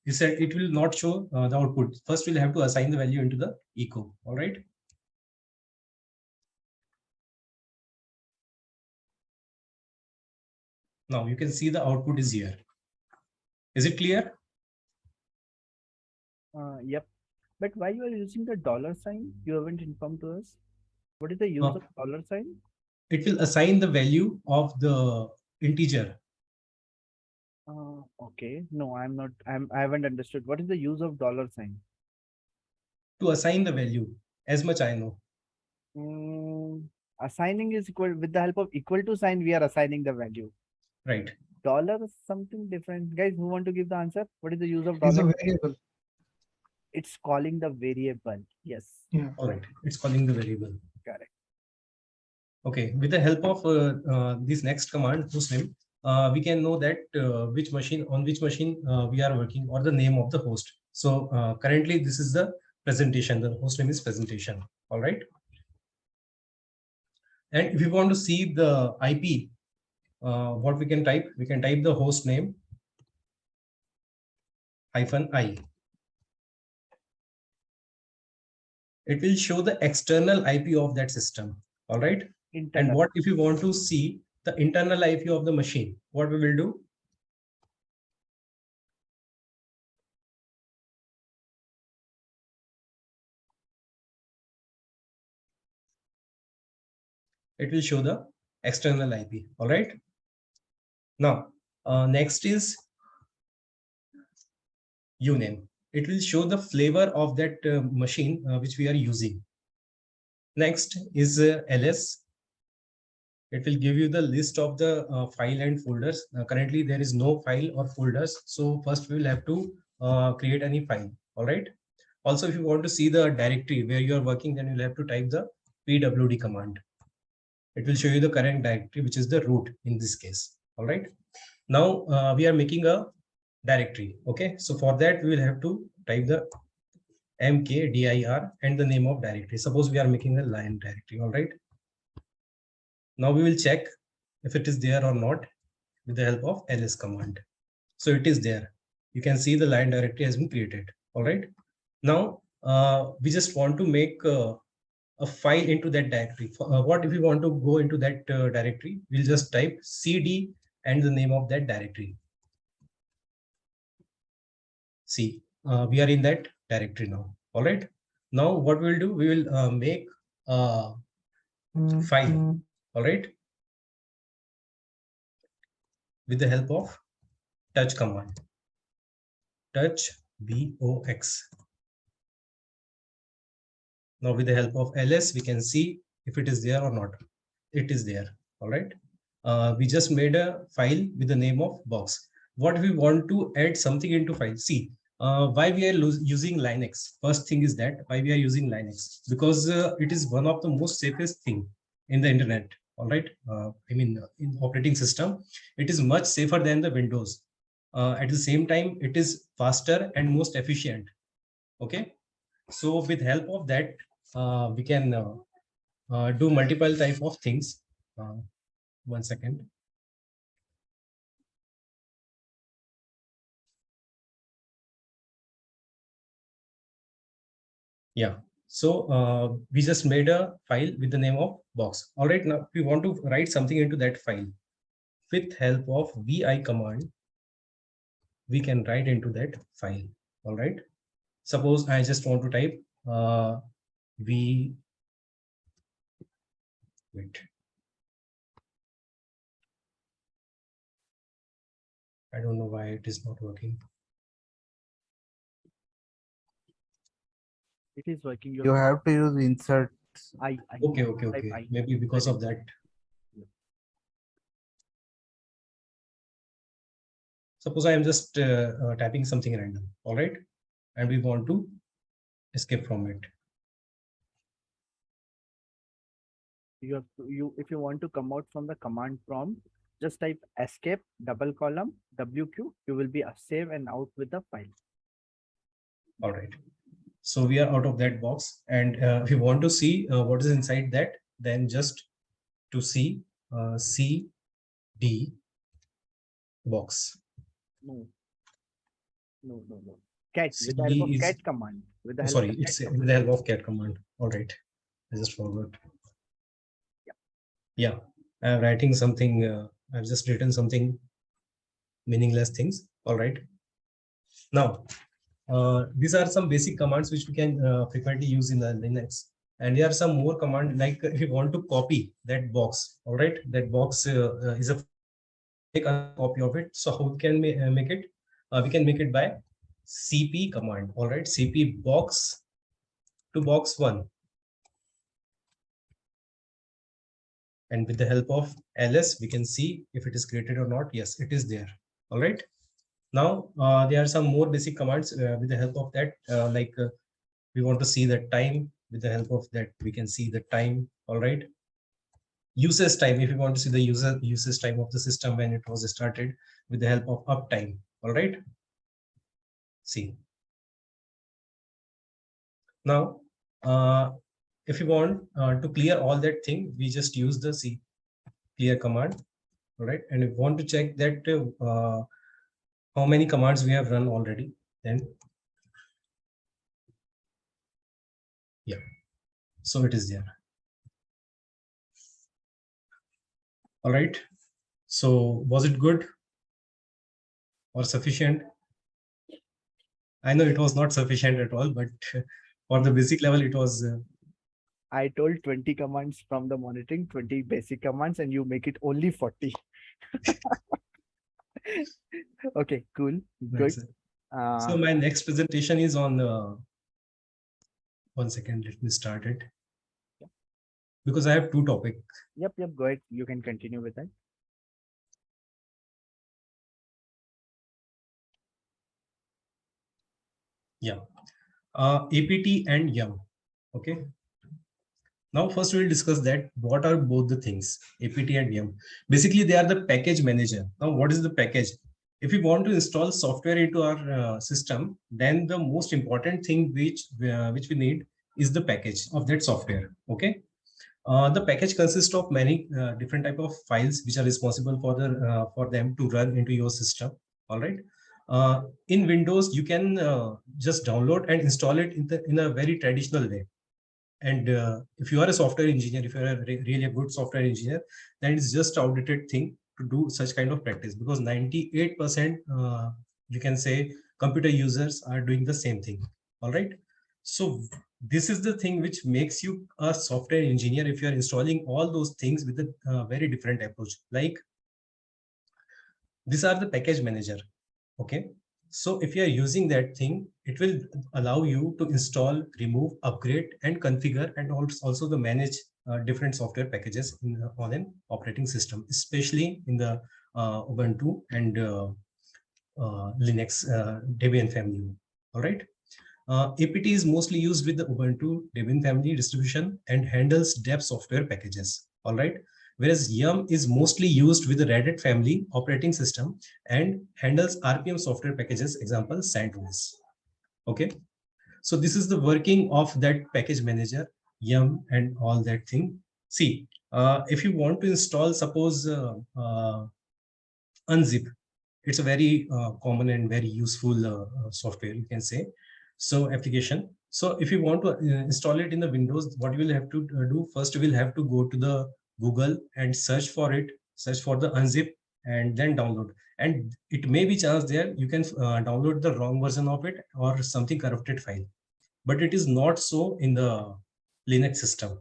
you said it will not show the output. First, we'll have to assign the value into the echo. All right. Now you can see the output is here. Is it clear? Yep. But why you are using the $sign? You haven't informed to us. What is the use of $sign? It will assign the value of the integer. Okay. No, I haven't understood. What is the use of $sign? To assign the value, as much I know. Assigning is equal with the help of equal to sign. We are assigning the value. Right. Dollar is something different. Guys, who want to give the answer? What is the use of It's a dollar? variable. It's calling the variable. Yes. Yeah. All right. It's calling the variable. Correct. Okay. With the help of this next command, Muslim, we can know that which machine we are working, or the name of the host. So currently this is the presentation. The host name is presentation. All right. And if you want to see the IP, what we can type the host name -i. It will show the external IP of that system. All right. Internal. And what if you want to see the internal IP of the machine? What we will do? It will show the external IP. All right. Now, next is uname. It will show the flavor of that machine which we are using. Next is ls. It will give you the list of the file and folders. Currently, there is no file or folders. So first we will have to create any file. All right. Also, if you want to see the directory where you are working, then you'll have to type the pwd command. It will show you the current directory, which is the root in this case. All right. Now we are making a directory. Okay. So for that, we will have to type the mkdir and the name of directory. Suppose we are making a line directory. All right. Now we will check if it is there or not with the help of ls command. So it is there. You can see the line directory has been created. All right. Now we just want to make a file into that directory. What if we want to go into that directory? We'll just type cd and the name of that directory. See, we are in that directory now. All right. Now what we'll do, we will make a file. All right. With the help of touch command. Touch box. Now with the help of ls, we can see if it is there or not. It is there. All right. We just made a file with the name of box. What we want to add something into file. See, why we are using Linux. First thing is that why we are using Linux, because it is one of the most safest thing in the internet. All right. I mean, in operating system, it is much safer than the Windows. At the same time, it is faster and most efficient. Okay. So with help of that, we can do multiple type of things. 1 second. Yeah. So we just made a file with the name of box. All right. Now we want to write something into that file. With help of vi command, we can write into that file. All right. Suppose I just want to type wait. I don't know why it is not working. It is working. You have to use insert. Okay. Maybe because of that. Suppose I am just typing something random. All right. And we want to escape from it. You have to, if you want to come out from the command prompt, just type escape double column WQ. You will be save and out with the file. All right. So we are out of that box, and if you want to see what is inside that, then just to see cd box. No. Cat with the help of cat command. With the help it's with the help of cat command. All right. I just forgot. Yeah. I'm writing something. I've just written something meaningless things. All right. Now, these are some basic commands which we can frequently use in the Linux. And there are some more commands, like if you want to copy that box. All right. That box is make a copy of it. So how we can make it? We can make it by cp command. All right. Cp box to box 1. And with the help of ls, we can see if it is created or not. Yes, it is there. All right. Now, there are some more basic commands with the help of that, we want to see the time. With the help of that, we can see the time. All right. Usage time, if you want to see the usage time of the system when it was started, with the help of uptime. All right. See. Now, if you want to clear all that thing, we just use the clear command. All right. And if you want to check that how many commands we have run already, then yeah, so it is there. All right. So was it good or sufficient? I know it was not sufficient at all, but for the basic level, it was. I told 20 commands from the monitoring, 20 basic commands, and you make it only 40. Okay, cool. Good. So my next presentation is on 1 second. Let me start it. Yeah. Because I have 2 topics. Yep. Go ahead. You can continue with that. Yeah. APT and YUM. Okay. Now, first we'll discuss that what are both the things, APT and YUM. Basically, they are the package manager. Now, what is the package? If we want to install software into our system, then the most important thing which we need is the package of that software. Okay. The package consists of many different type of files which are responsible for them to run into your system. All right. In Windows, you can just download and install it in a very traditional way. And if you are a software engineer, if you are really a good software engineer, then it's just outdated thing to do such kind of practice, because 98% you can say computer users are doing the same thing. All right. So this is the thing which makes you a software engineer if you are installing all those things with a very different approach. Like these are the package manager. Okay. So if you are using that thing, it will allow you to install, remove, upgrade, and configure, and also the manage different software packages on an operating system, especially in the Ubuntu and Linux Debian family. All right. APT is mostly used with the Ubuntu Debian family distribution and handles dev software packages. All right. Whereas YUM is mostly used with the Red Hat family operating system and handles RPM software packages, example, CentOS. Okay. So this is the working of that package manager, YUM, and all that thing. See, if you want to install, suppose Unzip, it's a very common and very useful software, you can say. So application. So if you want to install it in the Windows, what you will have to do first, you will have to go to the Google and search for it, search for the Unzip, and then download. And it may be chance there you can download the wrong version of it or something corrupted file. But it is not so in the Linux system.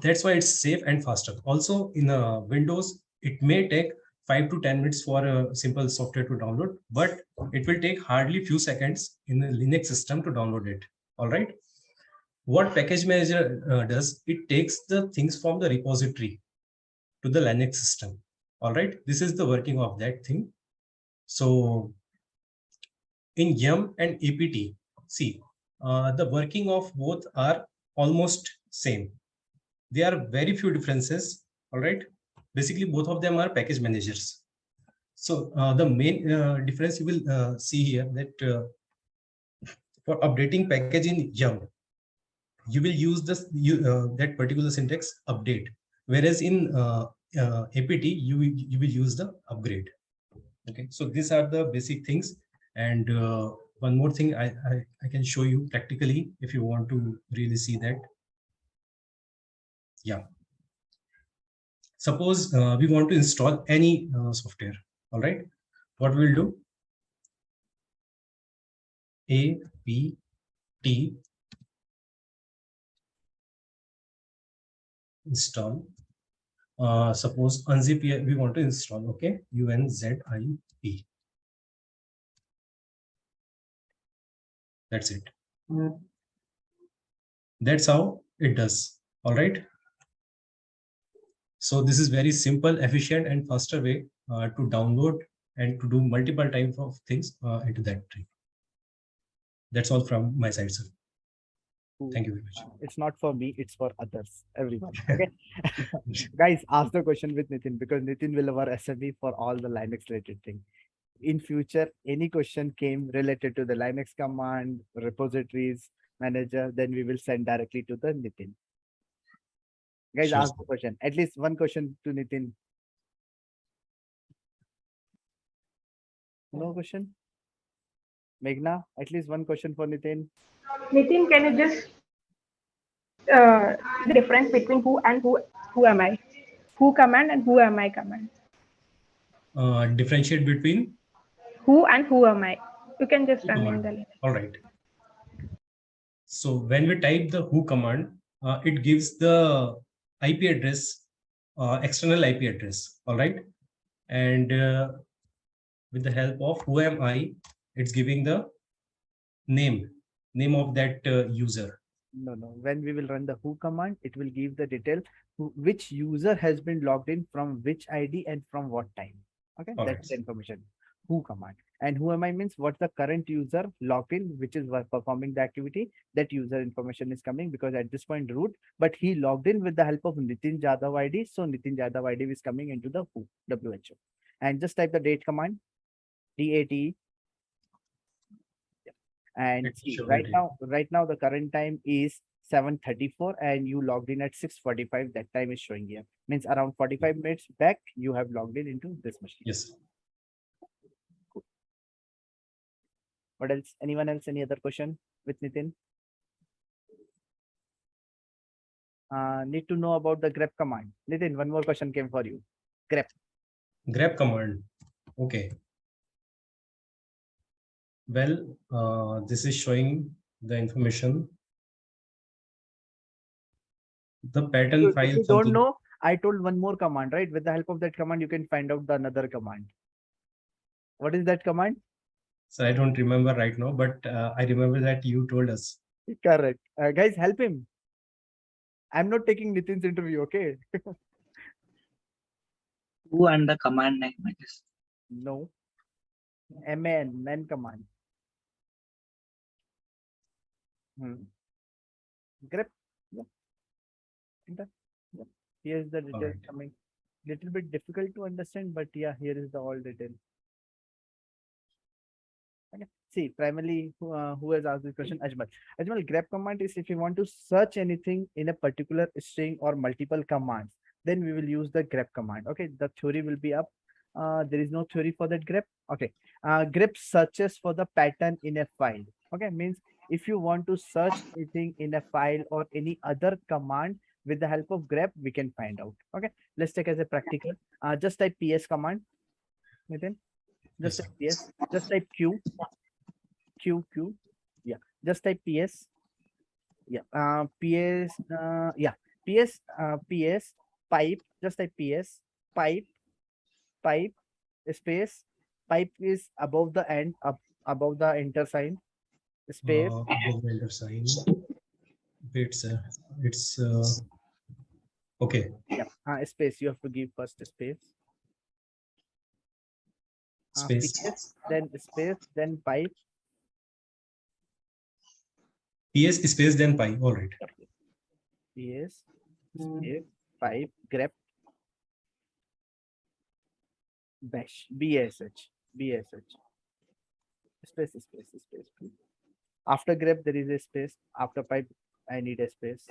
That's why it's safe and faster. Also in Windows, it may take 5 to 10 minutes for a simple software to download, but it will take hardly few seconds in the Linux system to download it. All right. What package manager does, it takes the things from the repository to the Linux system. All right. This is the working of that thing. So in YUM and APT, see, the working of both are almost same. There are very few differences. All right. Basically, both of them are package managers. So the main difference you will see here that for updating package in YUM, you will use this that particular syntax update, whereas in APT you will use the upgrade. Okay, so these are the basic things. And one more thing I can show you practically if you want to really see that. Yeah. Suppose we want to install any software. All right, what we'll do? APT install. Suppose Unzip we want to install. Okay, Unzip. That's it. That's how it does. All right. So this is very simple, efficient, and faster way to download and to do multiple types of things into that tree. That's all from my side, sir. Thank you very much. It's not for me, it's for others, everyone. Okay. Guys, ask the question with Nitin, because Nitin will our SME for all the Linux related thing. In future, any question came related to the Linux command, repositories, manager, then we will send directly to the Nitin. Guys, Sure, ask the question. At least one question to Nitin. No question? Meghna, at least one question for Nitin. Nitin, can you just the difference between who and who am I? Who command and who am I command? differentiate between Who and who am I? You can just who run in command. the link. All right. So when we type the who command, it gives the IP address, external IP address. All right. And with the help of who am I, it's giving the name of that user. No. When we will run the who command, it will give the detail which user has been logged in from which ID and from what time. Okay, All that's right. the information. Who command. And who am I means what's the current user logged in, which is performing the activity. That user information is coming because at this point root, but he logged in with the help of Nitin Jadhav ID. So Nitin Jadhav ID is coming into the who WHO. And just type the date command, DAT. And see, right now the current time is 7:34 and you logged in at 6:45. That time is showing here. Means around 45 minutes back, you have logged in into this machine. Yes. What else? Anyone else? Any other question with Nitin? Need to know about the grep command. Nitin, one more question came for you. Grep. Grep command. Okay. Well, this is showing the information. The pattern If file. you don't know, I told one more command, right? With the help of that command, you can find out the another command. What is that command? So I don't remember right now, but I remember that you told us. Correct. Guys, help him. I'm not taking Nitin's interview, okay? Who and the command name, I guess. No. man command. Grep. Yeah. Enter. Yeah. Here's the details coming. Little bit difficult to understand, but yeah, here is the all detail. Okay. See, primarily, who has asked this question? Ajmal. Ajmal, grep command is if you want to search anything in a particular string or multiple commands, then we will use the grep command. Okay, the theory will be up. There is no theory for that grep. Okay. Grep searches for the pattern in a file. Okay, means if you want to search anything in a file or any other command with the help of grep, we can find out. Okay, let's take as a practical. Just type ps command. Nitin. Just type ps. Just type q. Yeah. Just type ps. Yeah. ps. Yeah. ps. Pipe. Just type ps. Pipe. Space. Pipe is above the end, above the enter sign. Space. Above the enter sign. It's okay. Yeah. Space. You have to give first space. Space. PS, then space, then pipe. PS space then pipe. All right. PS, space, pipe, grep, bash, BSH. Space. After grep, there is a space. After pipe, I need a space.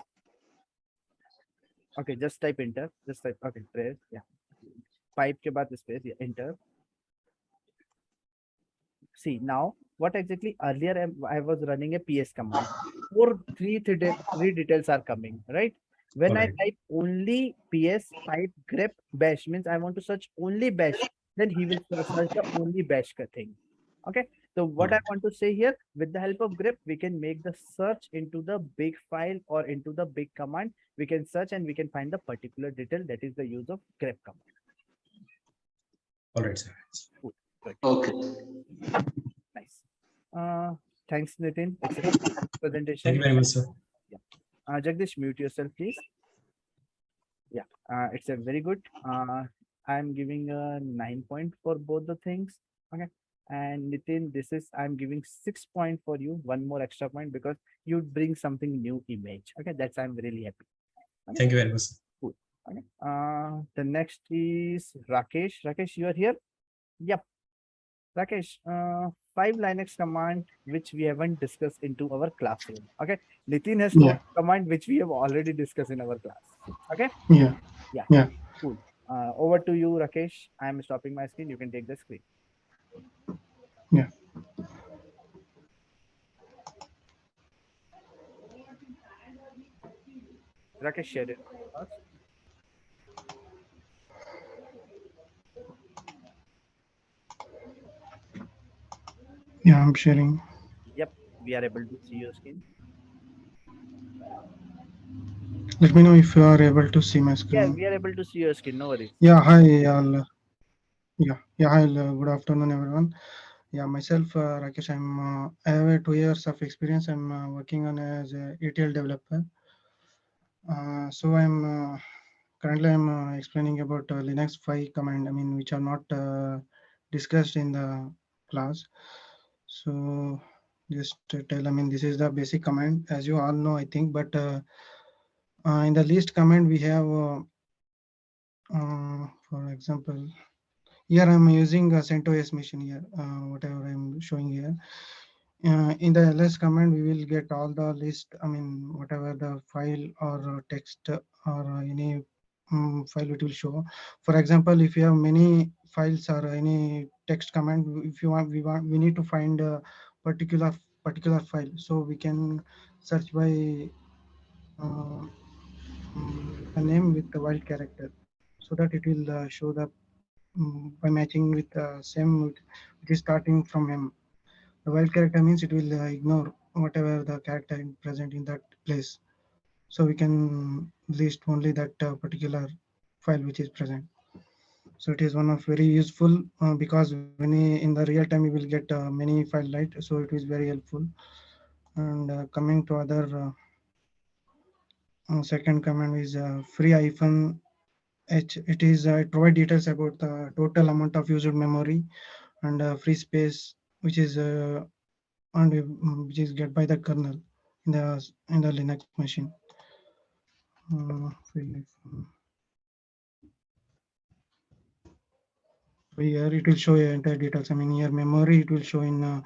Okay, just type enter. Just type, okay, press, yeah. Pipe ke baad space, yeah, enter. See, now, what exactly earlier I was running a PS command. Three details are coming, right? When I type only PS pipe grep bash, means I want to search only bash, then he will search the only bash thing. Okay, so what I want to say here, with the help of grep, we can make the search into the big file or into the big command. We can search and we can find the particular detail. That is the use of grep command. All right, sir. Okay. Nice. Thanks, Nitin. Presentation. Thank you very much, sir. Yeah. Jagdish, mute yourself, please. Yeah. It's a very good. I'm giving a 9 point for both the things. Okay. And Nitin, I'm giving 6 point for you. One more extra point because you bring something new image. Okay. That's I'm really happy. Okay. Thank you very much. Cool. Okay. The next is Rakesh. Rakesh, you are here? Yep. Rakesh, 5 Linux command which we haven't discussed into our classroom. Okay. Nitin has command which we have already discussed in our class. Okay. Yeah. Cool. Over to you, Rakesh. I am stopping my screen. You can take the screen. Yeah. Rakesh, share it. Yeah, I'm sharing. Yep, we are able to see your screen. Let me know if you are able to see my screen. Yeah, we are able to see your screen. No worries. Yeah, hi all. Hi. Good afternoon, everyone. Yeah, myself, Rakesh. I have 2 years of experience. I'm working on as a ETL developer. So I'm currently explaining about Linux 5 command. I mean, which are not discussed in the class. So just to tell, I mean, this is the basic command, as you all know, I think. But in the list command, we have, for example, here I'm using CentOS machine here, whatever I'm showing here. In the ls command, we will get all the list, I mean, whatever the file or text or any file it will show. For example, if you have many files or any text command, if you want, we need to find particular file. So we can search by uh, a name with the wild character, so that it will show the by matching with the same which is starting from M. The wild character means it will ignore whatever the character present in that place. So we can list only that particular file which is present. So it is one of very useful because when in the real time you will get many file, right? So it is very helpful. And coming to other second command is free hyphen h. It is it provide details about the total amount of used memory and free space which is and which is get by the kernel in the Linux machine. Free hyphen. So here it will show entire details. I mean, here memory it will show in uh,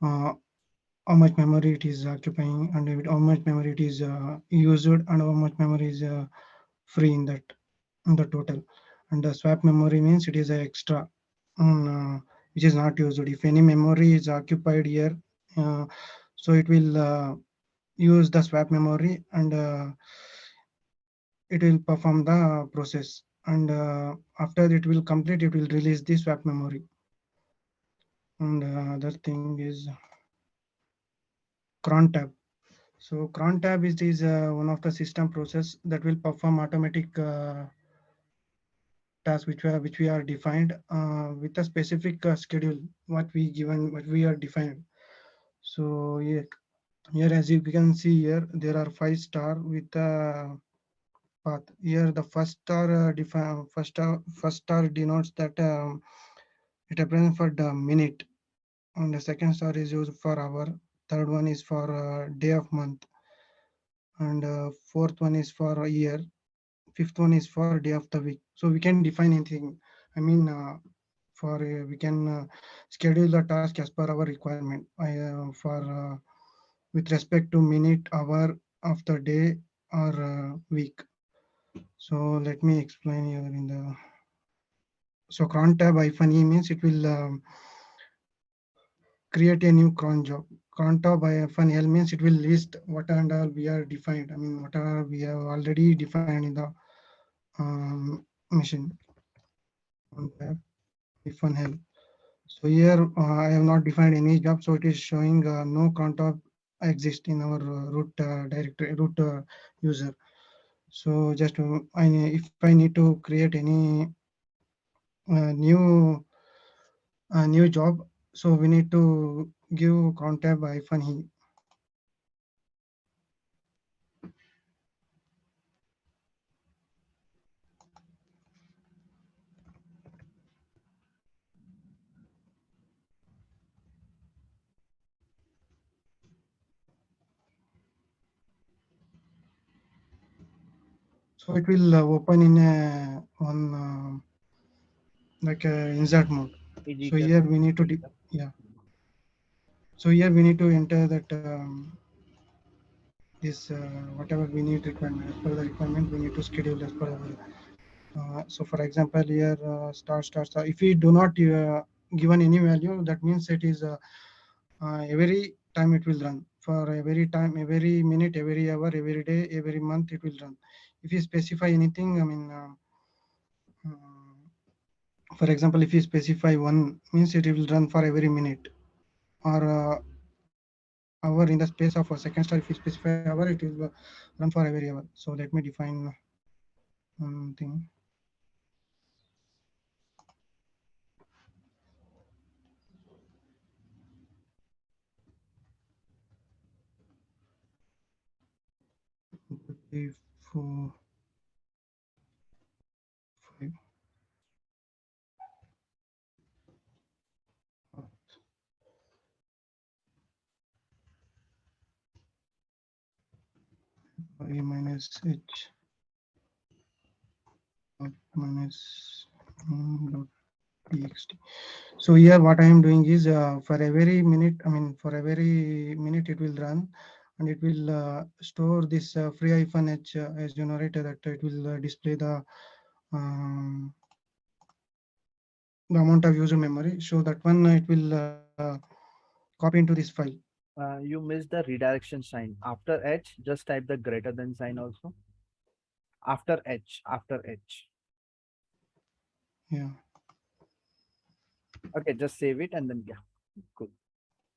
how much memory it is occupying and how much memory it is used and how much memory is free in the total. And the swap memory means it is a extra which is not used. If any memory is occupied here, uh, so it will use the swap memory and it will perform the process. And after it will complete, it will release the swap memory. And other thing is cron tab. So cron tab is one of the system process that will perform automatic tasks which we are defined with a specific schedule what we are defined. So here as you can see here there are 5 star with path. Here the first star first star denotes that it represents for the minute, and the second star is used for hour, third one is for day of month, and fourth one is for a year, fifth one is for day of the week. So we can define anything. I mean for we can schedule the task as per our requirement for with respect to minute, hour of the day or week. So let me explain here in the so cron tab hyphen e means it will create a new cron job. Cron tab hyphen l means it will list what and all we are defined. I mean what are we have already defined in the machine. Cron tab hyphen l. So here I have not defined any job, so it is showing no cron tab exist in our root directory root user. So just if I need to create any new job, so we need to give cron tab hyphen e. So it will open in a on like a insert mode. So Editor. here we need to yeah. So here we need to enter that this whatever we need requirement as per the requirement we need to schedule as per our. So for example here star. If we do not given any value, that means it is every time it will run for every time, every minute, every hour, every day, every month it will run. If you specify anything, I mean. For example, if you specify one means it will run for every minute or hour in the space of a second star. If you specify hour, it will run for every hour. So let me define one thing. Four, five. I minus h minus dot txt. So here what I am doing is for every minute, I mean for every minute it will run and it will store this free hyphen h as generator that it will display the amount of user memory. So that one it will copy into this file. You missed the redirection sign. After H, just type the greater than sign also. After H, after H. Yeah. Okay, just save it and then yeah, cool.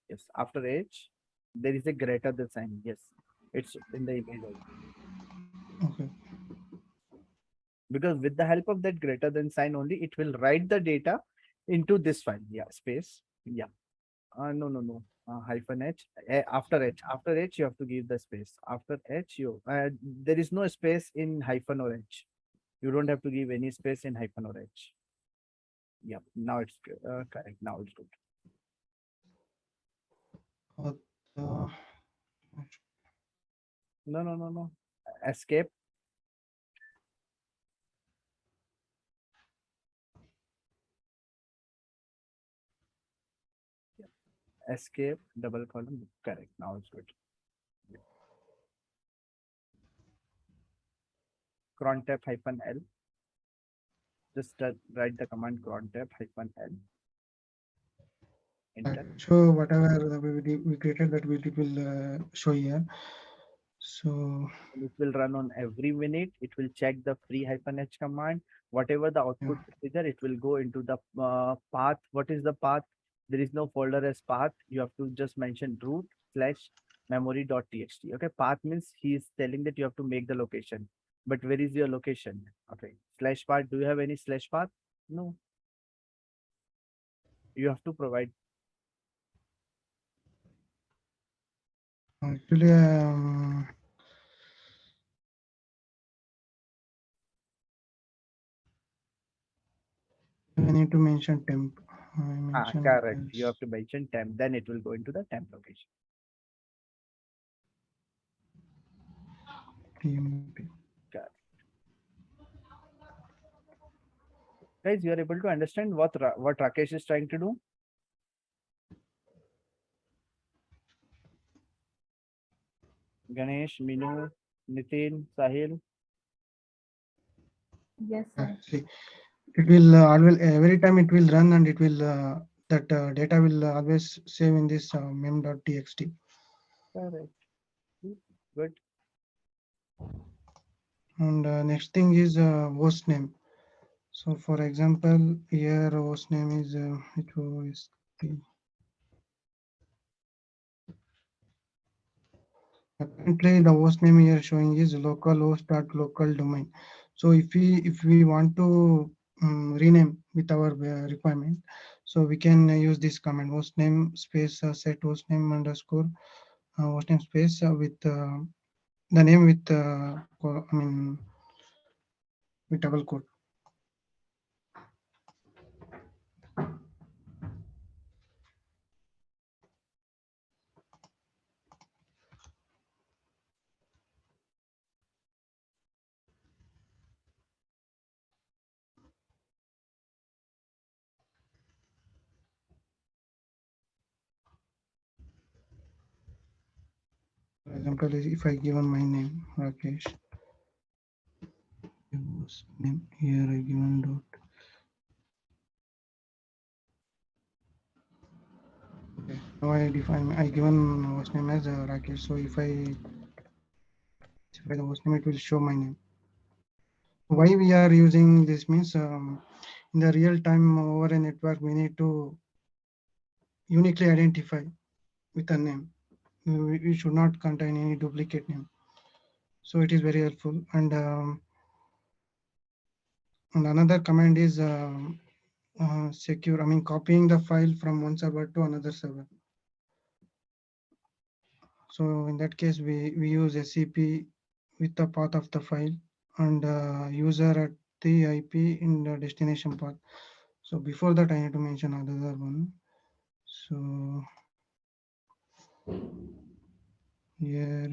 Yes, after H, there is a greater than sign. Yes, it's in the image also. Okay. Because with the help of that greater than sign only, it will write the data into this file. Yeah, space. Yeah. No. Hyphen H. After H, you have to give the space. After H, there is no space in hyphen or H. You don't have to give any space in hyphen or H. Yeah, now it's correct. Now it's good. Uh, No. Escape. Escape, double column. Correct. Now it's good. Cron tab hyphen L. Just write the command cron tab hyphen L. Enter. So whatever we created, that it will show here. So it will run on every minute. It will check the free hyphen H command. Whatever the output is there, it will go into the path. What is the path? There is no folder as path. You have to just mention root slash memory.txt. Okay, path means he is telling that you have to make the location. But where is your location? Okay, slash path. Do you have any slash path? No. You have to provide. actually, I need to mention temp. Correct. You have to mention temp. Then it will go into the temp location. TMP. Guys, you are able to understand what Rakesh is trying to do? Ganesh, Minu, Nitin, Sahil. Yes, sir. See, it will always every time it will run, and it will that data will always save in this mem.txt. Correct. Good. And next thing is host name. So for example, here host name is it was currently the host name here showing is localhost.local domain. So if we want to rename with our requirement, so we can use this command host name space set host name underscore host name space with the name with with double quote. For example, if I given my name Rakesh, name here I given dot. Okay, now I given host name as Rakesh. So if I specify the host name, it will show my name. Why we are using this means in the real time over a network, we need to uniquely identify with a name. We should not contain any duplicate name. So it is very helpful. And another command is secure. I mean, copying the file from one server to another server. So in that case, we use SCP with the path of the file and user at the IP in the destination path. So before that, I need to mention another one. So here,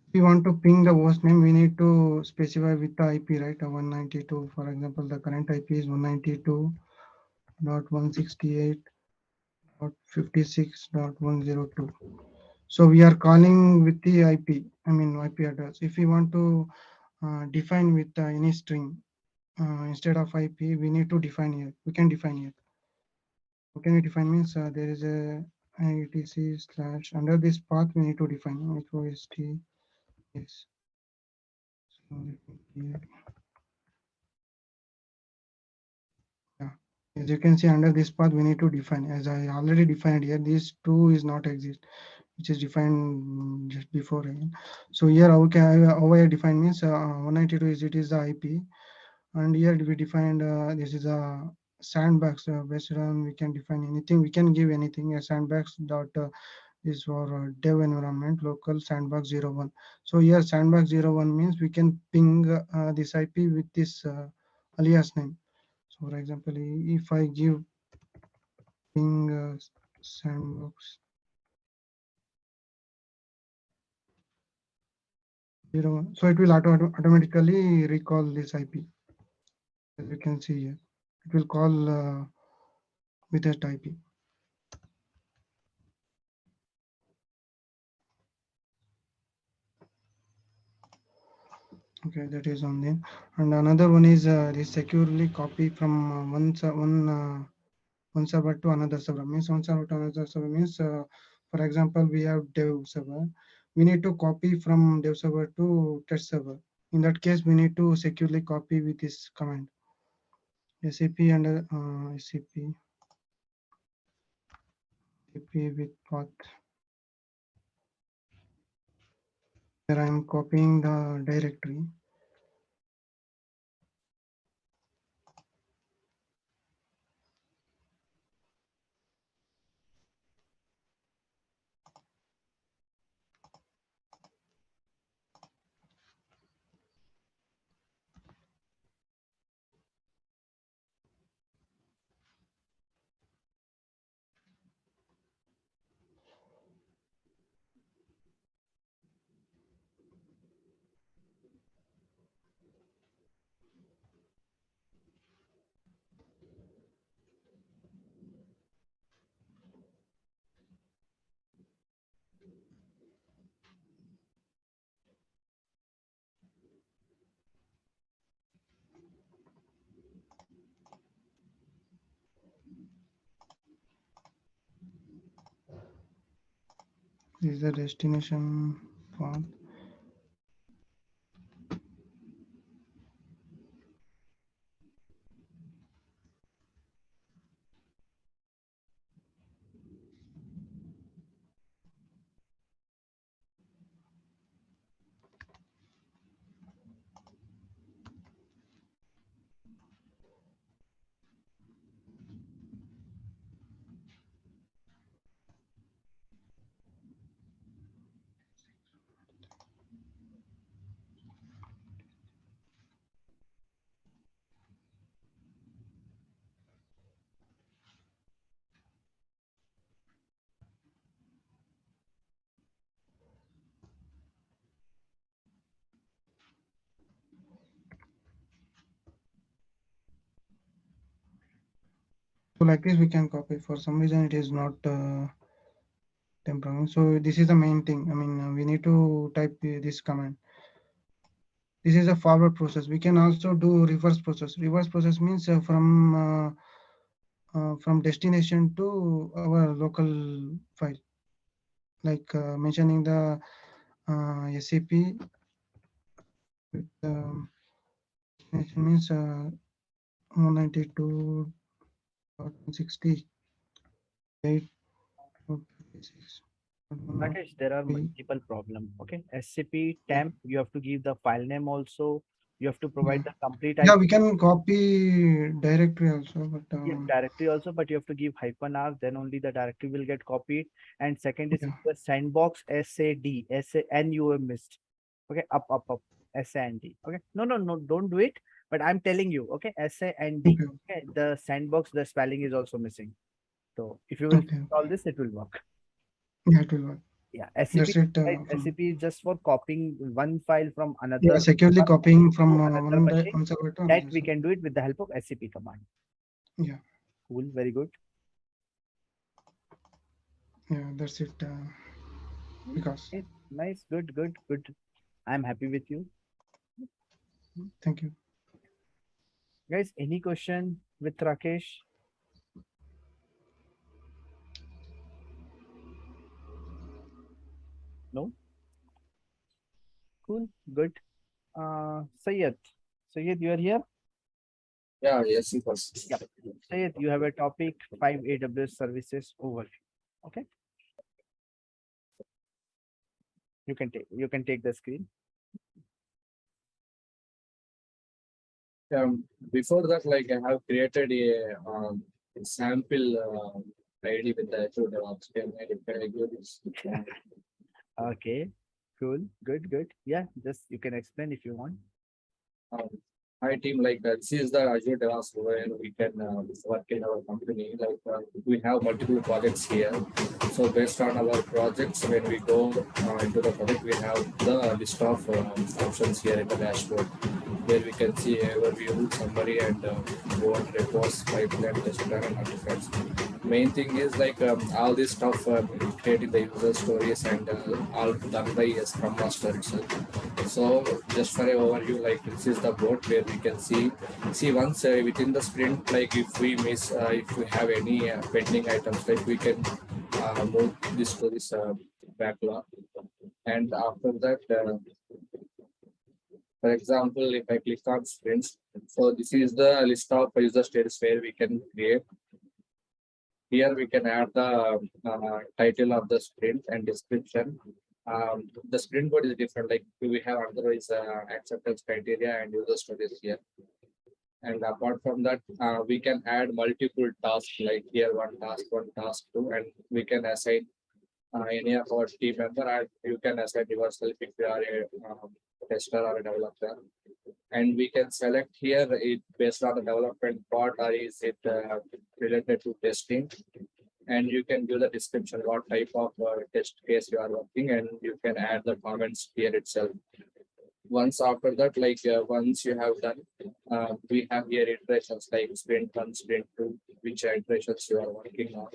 if we want to ping the host name, we need to specify with the IP, right? 192, for example, the current IP is 192.168.56.102. So we are calling with the IP, I mean IP address. If we want to define with any string, instead of IP, we need to define here. We can define here. How can we define means there is a etc slash under this path we need to define host yes. So here, yeah, as you can see under this path we need to define as I already defined here. These two is not exist, which is defined just before again. So here how I define means 192 is it is the IP, and here we defined this is a sandbox based on we can define anything, we can give anything a sandbox dot is for dev environment local sandbox 01. So here sandbox 01 means we can ping this IP with this alias name. So for example, if I give ping sandbox 01, so it will automatically recall this IP. As you can see here, it will call with that IP. Okay, that is on there. And another one is this securely copy from one server to another server. Means one server to another server means, for example, we have dev server. We need to copy from dev server to test server. In that case, we need to securely copy with this command. SAP and SAP with path. Here I am copying the directory. This is the destination path. So like this we can copy. For some reason it is not temporary. So this is the main thing. I mean we need to type this command. This is a forward process. We can also do reverse process. Reverse process means from destination to our local file, like mentioning the SAP with destination means 192.168.56. Rakesh, there are multiple problems. Okay, SCP temp, you have to give the file name also. You have to provide the complete Yeah, IP. we can copy directory also, but Yeah, directory also, but you have to give -r, then only the directory will get copied. And second is the sandbox SAD, SANUM missed. Okay, up, SAND. Okay, no, don't do it. But I'm telling you, okay, SAND. Okay, the sandbox, the spelling is also missing. So if you will fix all this, it will work. Yeah, it will work. Yeah, That's it. right? SCP is just for copying one file from Yeah, another. securely copying from another machine. one server to That another we can do it with the help of SCP command. Yeah. Cool, very good. Yeah, that's it. Because Nice, good. I'm happy with you. thank you. Guys, any question with Rakesh? No? Cool, good. Sayed. Sayed, you are here? Yeah, yes, of course. Yep. Sayed, you have a topic 5 AWS services overview. Okay. You can take the screen. Before that, like I have created a sample ID with the Azure DevOps. Can I give this? Okay. Cool. Good, good. Yeah, just you can explain if you want. Hi team, like this is the Azure DevOps where we can work in our company. Like we have multiple projects here. So based on our projects, when we go into the project, we have the list of options here in the dashboard, where we can see overview, summary, and what reports, pipeline, test plan, and artifacts. Main thing is like all this stuff creating the user stories and all done by a Scrum Master itself. So just for an overview, like this is the board where we can see once within the sprint, like if we miss, if we have any pending items, like we can move this to this backlog. And after that, for example, if I click on sprints, so this is the list of user status where we can create. Here we can add the title of the sprint and description. The sprint code is different, like we have otherwise acceptance criteria and user stories here. And apart from that, we can add multiple tasks, like here one task two, and we can assign any of our team member, and you can assign yourself if you are a tester or a developer. And we can select here it based on the development part, or is it related to testing. And you can give the description, what type of test case you are working, and you can add the comments here itself. Once after that, like once you have done, we have here iterations like sprint 1, sprint 2, which iterations you are working on.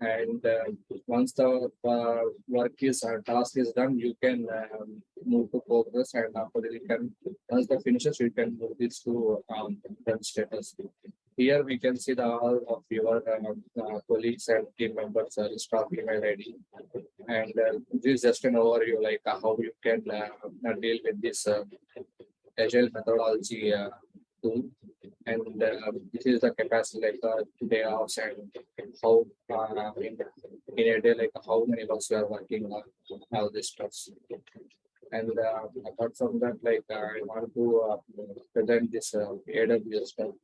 And once the work is task is done, you can move to progress, and after that you can, once the finishes, you can move this to done status. Here we can see the all of your colleagues and team members list of email ID, and this is just an overview, like how you can deal with this agile methodology tool. And this is the capacity, like day offs, and how in a day, like how many hours you are working on all this stuff. And apart from that, like I want to present this AWS stuff,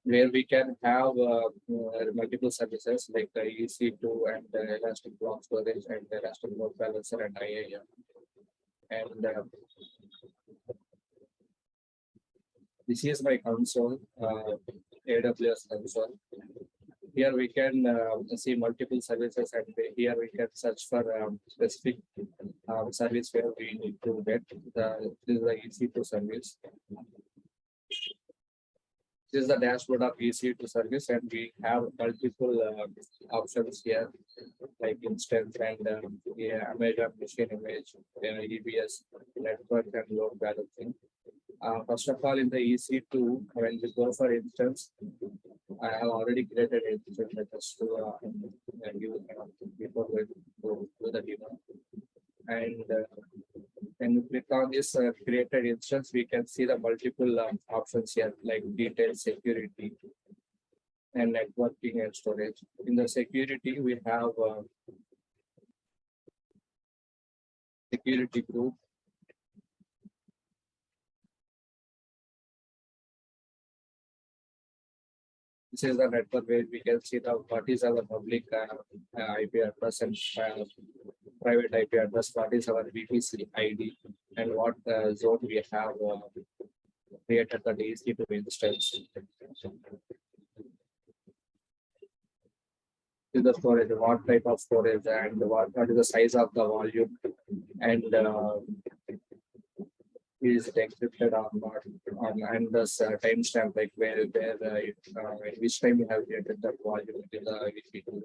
where we can have multiple services like the EC2 and the Elastic Block Storage and the Elastic Load Balancer and IAM. And this is my console, AWS console. Here we can see multiple services, and here we can search for specific service where we need to get this is the EC2 service. This is the dashboard of EC2 service, and we have multiple options here, like instance and Amazon machine image, EBS, network, and load balancing. First of all, in the EC2, when we go for instance, I have already created an instance just to give before we go to the demo. And when we click on this created instance, we can see the multiple options here, like detailed security and networking and storage. In the security, we have security group. This is the network where we can see the what is our public IP address and private IP address, what is our VPC ID, and what zone we have created the EC2 instance. Is the storage, what type of storage, and what is the size of the volume, and is it encrypted or not, and the timestamp, like where which time you have created that volume in the EC2.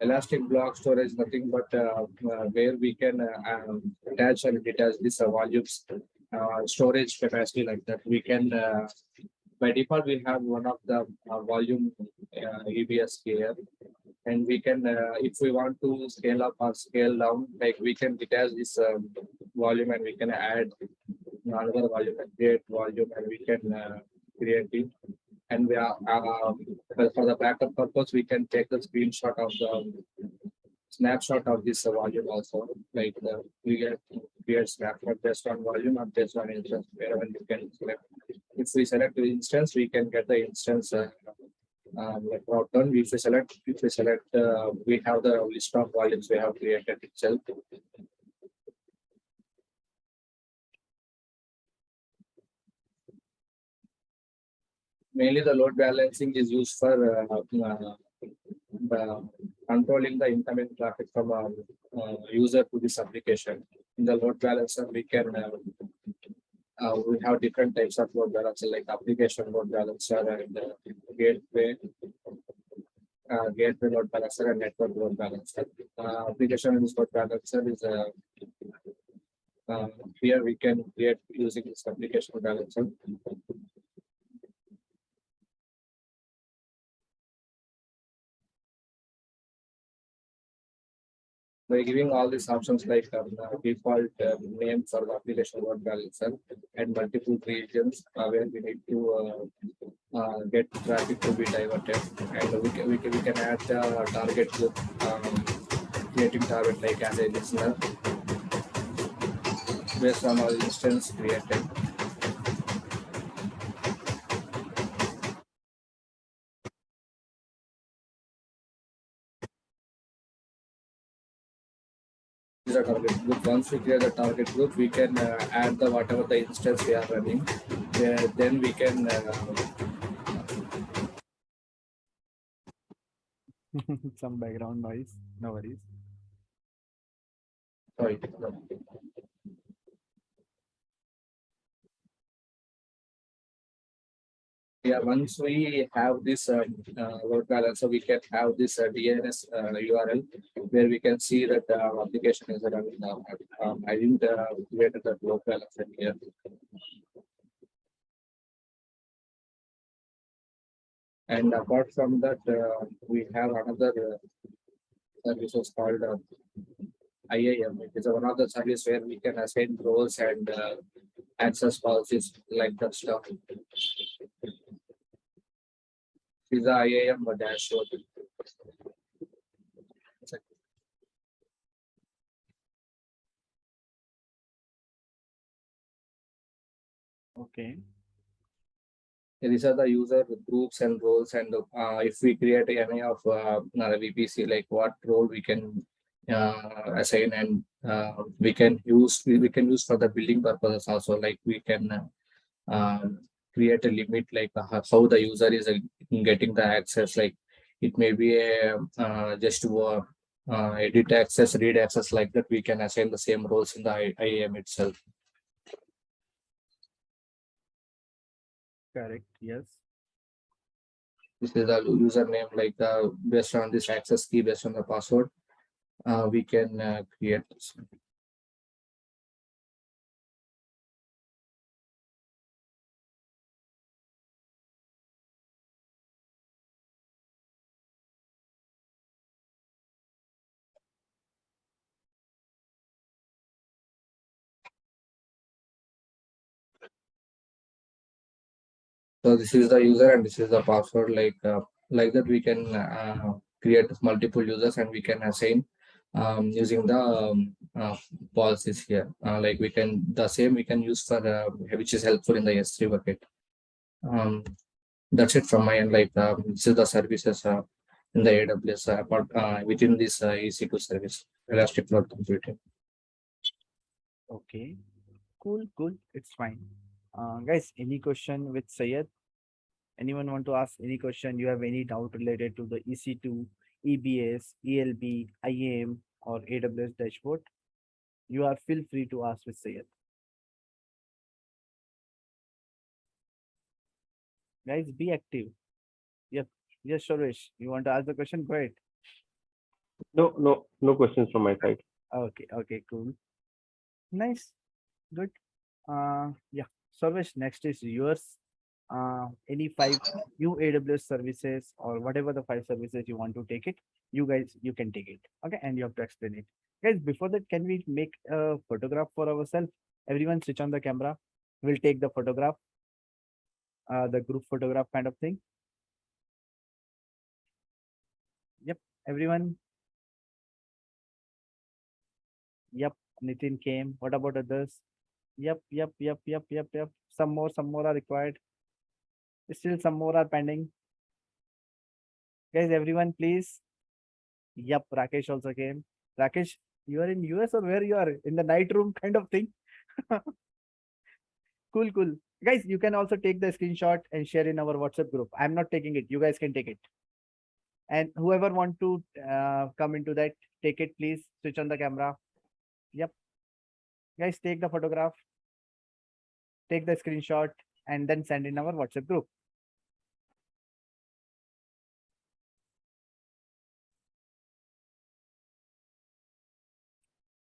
Elastic block storage, nothing but where we can attach and detach this volumes, storage capacity like that. We can, by default, we have one of the volume EBS here. And we can, if we want to scale up or scale down, like we can detach this volume and we can add another volume and create volume and we can create it. And we are for the backup purpose, we can take the screenshot of the snapshot of this volume also. Like we get create snapshot based on volume or based on instance, wherever you can select. If we select the instance, we can get the instance like drop down. If we select, we have the list of volumes we have created itself. Mainly the load balancing is used for controlling the incoming traffic from a user to this application. In the load balancer, we can we have different types of load balancer, like application load balancer and gateway load balancer and network load balancer. Application load balancer is here we can create using this application balancer. By giving all these options like default name for the application load balancer and multiple regions where we need to get traffic to be diverted, and we can add the target group, creating target like as a listener based on all instance created. The target group. Once we create the target group, we can add the whatever the instance we are running. Then we can some background noise. No worries. sorry. Yeah, once we have this load balancer, we can have this DNS URL where we can see that the application is running now. I didn't create that load balancer here. And apart from that, we have another service called IAM. It is one of the service where we can assign roles and access policies like that stuff. This is the IAM dashboard. Okay. These are the user groups and roles, and if we create any of VPC, like what role we can assign, and we can use for the building purposes also. Like we can create a limit, like how the user is getting the access. Like it may be a just to edit access, read access, like that. We can assign the same roles in the IAM itself. Correct. Yes. This is the username, like based on this access key, based on the password, we can create this. So this is the user and this is the password. Like that, we can create multiple users and we can assign using the policies here. Like we can we can use for which is helpful in the S3 bucket. That's it from my end. Like this is the services in the AWS within this EC2 service, Elastic Cloud Computing. Okay. Cool. It's fine. Guys, any question with Sayed? Anyone want to ask any question? You have any doubt related to the EC2, EBS, ELB, IAM, or AWS dashboard? You are feel free to ask with Sayed. Guys, be active. Yep. Yes, Suresh. You want to ask the question? Go ahead. No questions from my side. Okay, cool. Nice, good. Yeah, Service, next is yours. Any 5 new AWS services or whatever the 5 services you want to take it, you can take it. Okay, and you have to explain it. Guys, before that, can we make a photograph for ourselves? Everyone switch on the camera. We'll take the photograph, the group photograph kind of thing. Yep, everyone. Yep, Nitin came. What about others? Yep. Some more are required. Still some more are pending. Guys, everyone, please. Yep, Rakesh also came. Rakesh, you are in US or where you are? In the night room kind of thing? Cool. Guys, you can also take the screenshot and share in our WhatsApp group. I'm not taking it. You guys can take it. And whoever want to come into that, take it, please. Switch on the camera. Yep. Guys, take the photograph, take the screenshot, and then send in our WhatsApp group.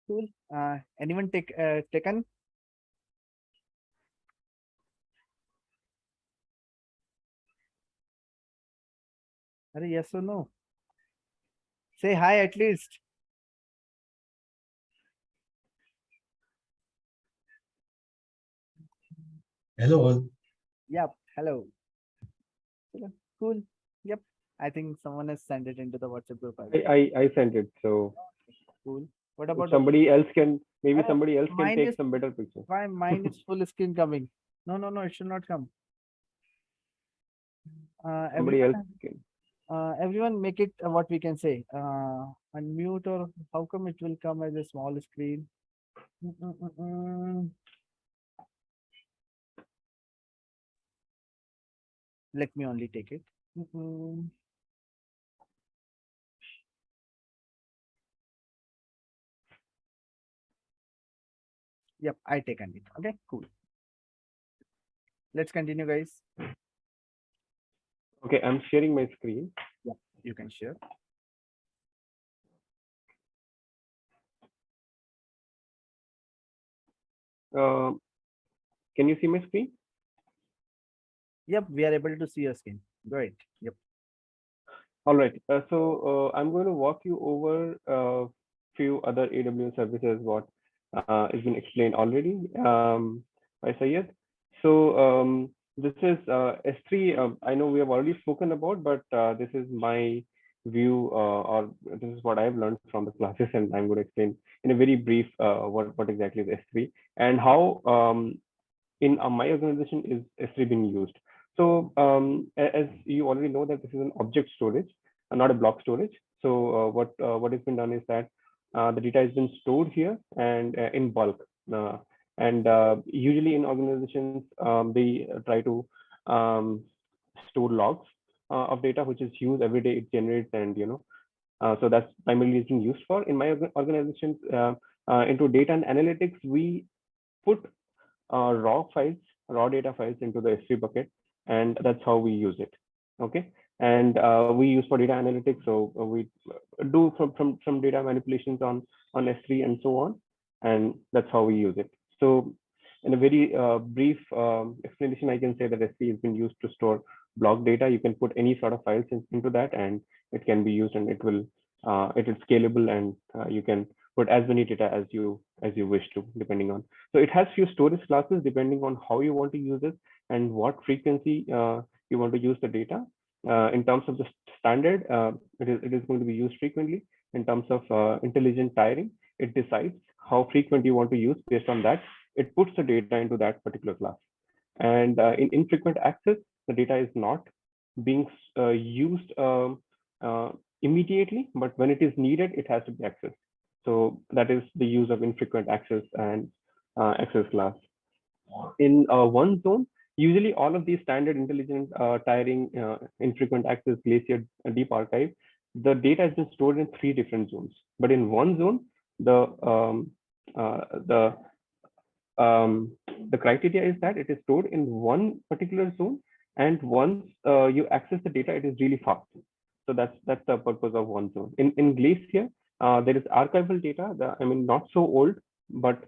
Cool. Anyone taken? Yes or no? Say hi at least. Hello all. Yep. Hello. Cool. Yep. I think someone has sent it into the WhatsApp group. I sent it. So cool. What about somebody else can somebody else can take is, some better pictures. Why mine is full screen coming? No, it should not come. Somebody else can. Everyone make it what we can say. Unmute, or how come it will come as a small screen? Let me only take it. Yep, I taken it. Okay, cool. Let's continue, guys. Okay, I'm sharing my screen. Yeah, you can share. Can you see my screen? Yep, we are able to see your screen. Great. Yep. All right. So I'm going to walk you over a few other AWS services what has been explained already by Syed. So this is S3. I know we have already spoken about, but this is my view or this is what I've learned from the classes, and I'm going to explain in a very brief what exactly is S3 and how in my organization is S3 being used. So as you already know that this is an object storage, not a block storage. So what has been done is that the data has been stored here and in bulk. Usually in organizations, they try to store logs of data, which is used every day. It generates, and so that's primarily being used for. In my organization, into data and analytics, we put raw data files into the S3 bucket, and that's how we use it. Okay, and we use for data analytics. So we do some data manipulations on S3 and so on, and that's how we use it. So in a very brief explanation, I can say that S3 has been used to store block data. You can put any sort of files into that, and it can be used, and it is scalable, and you can put as many data as you wish to, depending on. So it has few storage classes depending on how you want to use it and what frequency you want to use the data. In terms of the standard, it is going to be used frequently. In terms of intelligent tiering, it decides how frequent you want to use. Based on that, it puts the data into that particular class. And in infrequent access, the data is not being used immediately, but when it is needed, it has to be accessed. So that is the use of infrequent access and access class. In one zone, usually all of these standard intelligent tiering, infrequent access, glacier, deep archive, the data has been stored in 3 different zones. But in one zone, the criteria is that it is stored in one particular zone, and once you access the data, it is really fast. So that's the purpose of one zone. In Glacier, there is archival data. I mean, not so old, but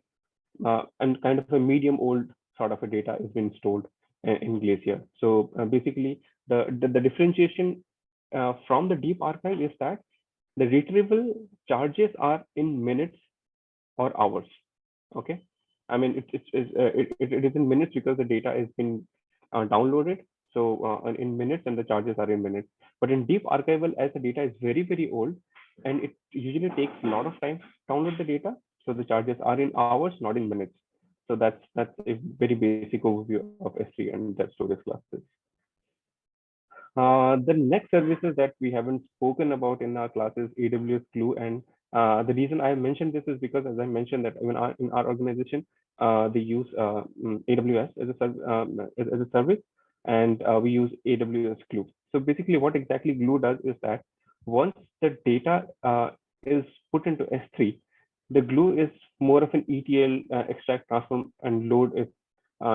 and kind of a medium old sort of a data is being stored in Glacier. So basically, the differentiation from the deep archive is that the retrieval charges are in minutes or hours. Okay, I mean it is in minutes because the data has been downloaded. So in minutes, and the charges are in minutes. But in deep archival, as the data is very old, and it usually takes a lot of time to download the data, so the charges are in hours, not in minutes. So that's a very basic overview of S3 and that storage classes. The next services that we haven't spoken about in our class is AWS Glue. And the reason I mentioned this is because, as I mentioned, that in our organization, they use AWS as a service, and we use AWS Glue. So basically, what exactly Glue does is that once the data is put into S3, the Glue is more of an ETL extract, transform, and load. If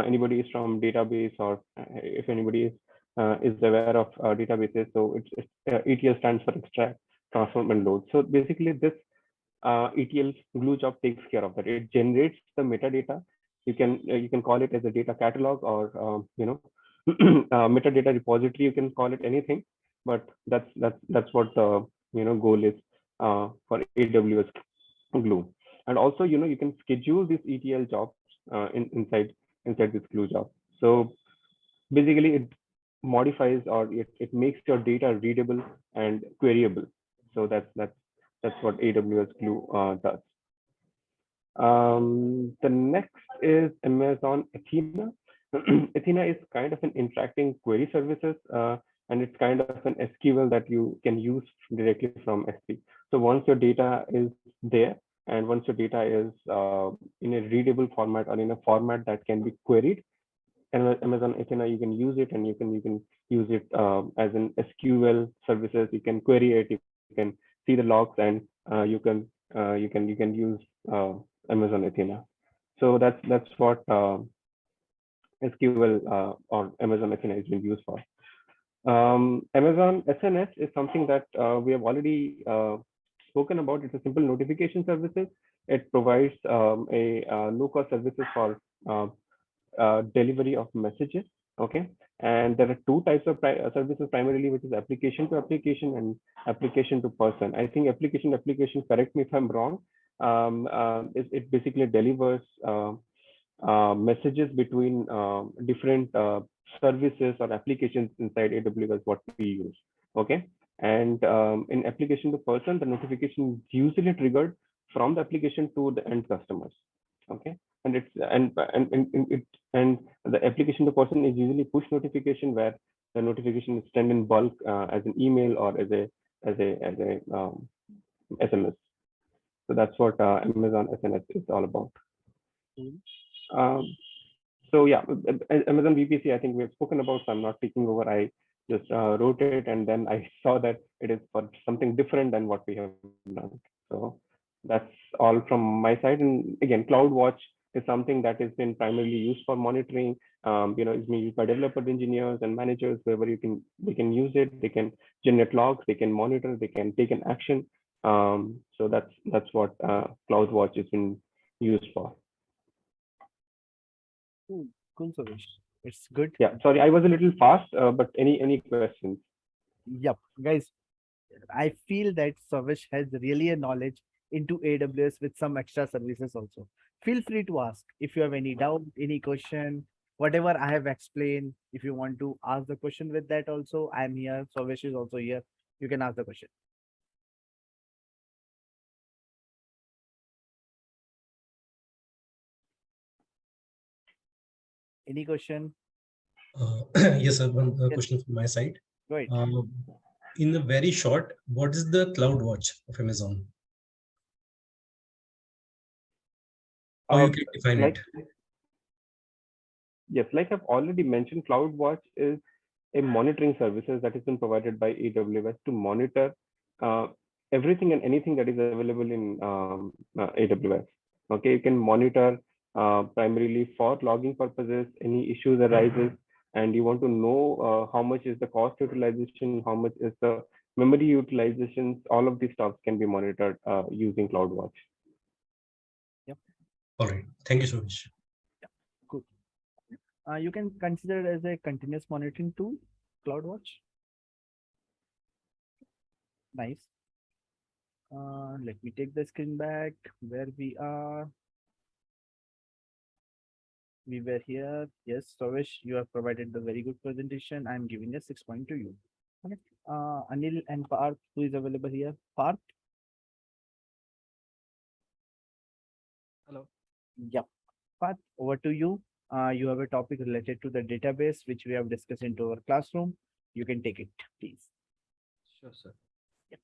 anybody is from database, or if anybody is aware of databases, so it's ETL stands for extract, transform, and load. So basically, this ETL Glue job takes care of that. It generates the metadata. You can call it as a data catalog, or metadata repository. You can call it anything, but that's what the goal is for AWS Glue. And also, you can schedule these ETL jobs inside this Glue job. So basically, it modifies, or it makes your data readable and queryable. So that's what AWS Glue does. The next is Amazon Athena. Athena is kind of an interacting query services, and it's kind of an SQL that you can use directly from S3. So once your data is there, and once your data is in a readable format, or in a format that can be queried, Amazon Athena, you can use it, and you can use it as an SQL services. You can query it, you can see the logs, and you can use Amazon Athena. So that's what SQL or Amazon Athena is being used for. Amazon SNS is something that we have already spoken about. It's a simple notification services. It provides a low-cost services for delivery of messages. Okay, and there are two types of services primarily, which is application to application and application to person. I think application to application, correct me if I'm wrong, it basically delivers messages between different services or applications inside AWS, what we use. Okay, and in application to person, the notification is usually triggered from the application to the end customers. Okay, and it's and the application to person is usually push notification, where the notification is sent in bulk as an email or as a SMS. So that's what Amazon SNS is all about. So yeah, Amazon VPC, I think we have spoken about, so I'm not taking over. I just wrote it, and then I saw that it is for something different than what we have done. So that's all from my side. And again, CloudWatch is something that has been primarily used for monitoring. It's being used by developers, engineers, and managers. Wherever they can use it, they can generate logs, they can monitor, they can take an action. So that's what CloudWatch has been used for. Cool, Suresh. It's good. Yeah, sorry, I was a little fast, but any questions? Yep, guys, I feel that Suresh has really a knowledge into AWS with some extra services also. Feel free to ask if you have any doubt, any question, whatever I have explained. If you want to ask the question with that also, I'm here. Suresh is also here. You can ask the question. Any question? Yes, sir. One question from my side. Go ahead. In the very short, what is the CloudWatch of Amazon? How you can define it? Yes, like I've already mentioned, CloudWatch is a monitoring services that has been provided by AWS to monitor everything and anything that is available in AWS. Okay, you can monitor primarily for logging purposes. Any issues arises, and you want to know how much is the cost utilization, how much is the memory utilizations, all of these stuff can be monitored using CloudWatch. All right. Thank you so much. Good. You can consider it as a continuous monitoring tool, CloudWatch. Nice. Let me take the screen back where we are. We were here. Yes, Sovesh, you have provided the very good presentation. I'm giving a 6 point to you. Okay. Anil and Parth, who is available here? Parth? Hello. Yep. Parth, over to you. You have a topic related to the database, which we have discussed into our classroom. You can take it, please. Sure, sir. Yep.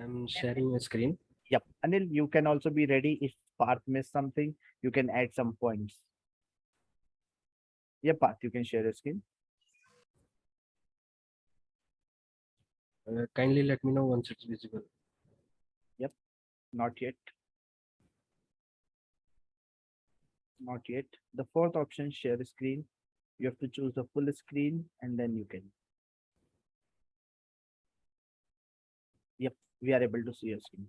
I'm sharing my screen. Yep. Anil, you can also be ready. If Parth missed something, you can add some points. Yeah, Parth, you can share your screen. Kindly let me know once it's visible. Yep. Not yet. Not yet. The fourth option, share screen. You have to choose the full screen and then you can. Yep, we are able to see your screen.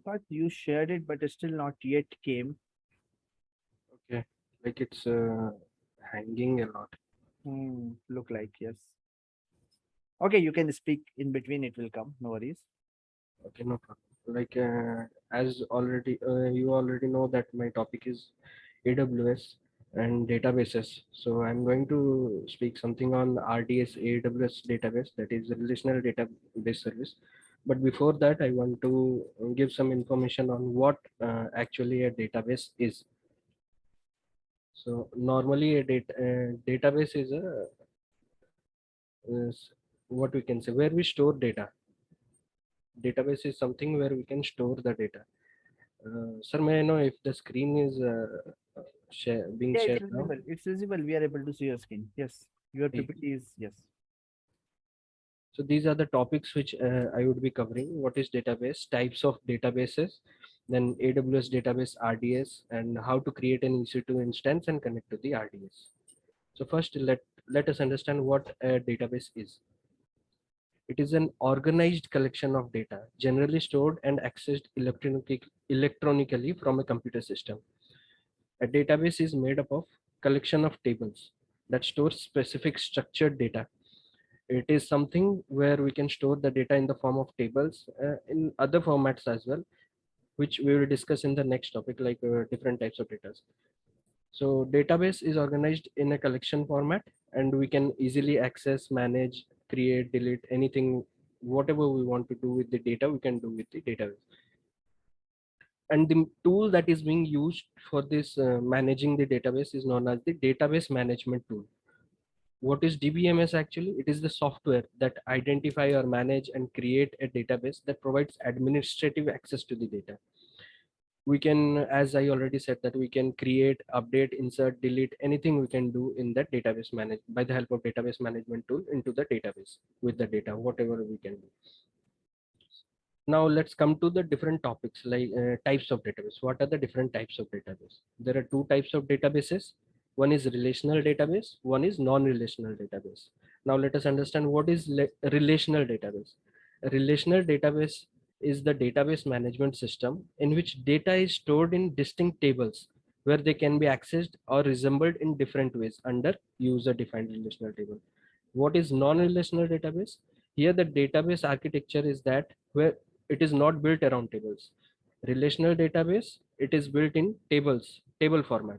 But you shared it, but it still not yet came. Okay, like it's hanging a lot. Look like, yes. Okay, you can speak in between, it will come, no worries. Okay, no problem. Like as already you already know that my topic is AWS and databases. So I'm going to speak something on RDS AWS database, that is the relational database service. But before that, I want to give some information on what actually a database is. So normally a database is what we can say where we store data. Database is something where we can store the data. Sir, may I know if the screen is being Yeah, shared it's now? visible. It's visible. We are able to see your screen. Yes, your PPT is, yes. So these are the topics which I would be covering. What is database, types of databases, then AWS database RDS, and how to create an EC2 instance and connect to the RDS. So first, let us understand what a database is. It is an organized collection of data, generally stored and accessed electronically from a computer system. A database is made up of collection of tables that store specific structured data. It is something where we can store the data in the form of tables in other formats as well, which we will discuss in the next topic, like different types of data. So database is organized in a collection format, and we can easily access, manage, create, delete anything, whatever we want to do with the data, we can do with the database. And the tool that is being used for this managing the database is known as the database management tool. What is DBMS actually? It is the software that identify or manage and create a database that provides administrative access to the data. We can, as I already said, that we can create, update, insert, delete, anything we can do in that database manage by the help of database management tool into the database with the data, whatever we can do. Now let's come to the different topics, like types of database. What are the different types of database? There are two types of databases. One is relational database, one is non-relational database. Now let us understand what is relational database. A relational database is the database management system in which data is stored in distinct tables where they can be accessed or resembled in different ways under user-defined relational table. What is non-relational database? Here the database architecture is that where it is not built around tables. Relational database, it is built in tables, table format.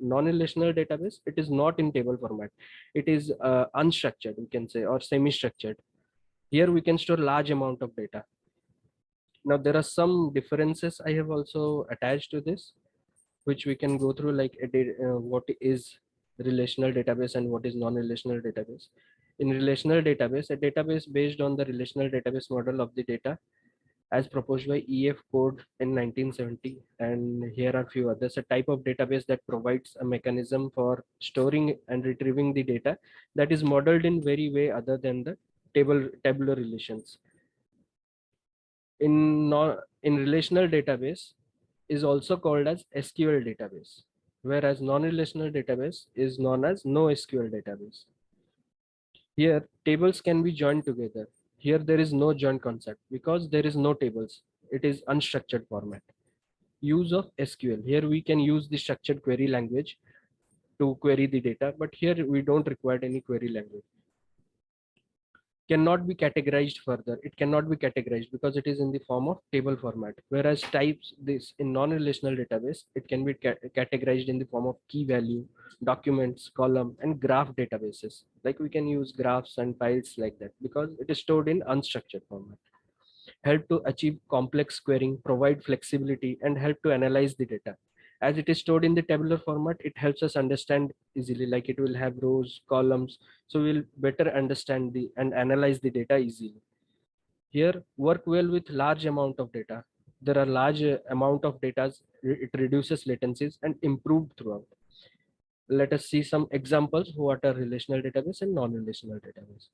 Non-relational database, it is not in table format. It is unstructured, we can say, or semi-structured. Here we can store large amount of data. Now there are some differences I have also attached to this, which we can go through, like what is relational database and what is non-relational database. In relational database, a database based on the relational database model of the data as proposed by EF code in 1970. And here are few others. A type of database that provides a mechanism for storing and retrieving the data that is modeled in very way other than the tabular relations. In relational database is also called as SQL database, whereas non-relational database is known as NoSQL database. Here, tables can be joined together. Here, there is no join concept because there is no tables. It is unstructured format. Use of SQL. Here, we can use the structured query language to query the data, but here we don't require any query language. Cannot be categorized further. It cannot be categorized because it is in the form of table format. Whereas types this in non-relational database, it can be categorized in the form of key value, documents, column, and graph databases. Like we can use graphs and files like that because it is stored in unstructured format. Help to achieve complex querying, provide flexibility, and help to analyze the data. As it is stored in the tabular format, it helps us understand easily, like it will have rows, columns, so we'll better understand and analyze the data easily. Here, work well with large amount of data. There are large amount of data, it reduces latencies and improved throughout. Let us see some examples what are relational database and non-relational database.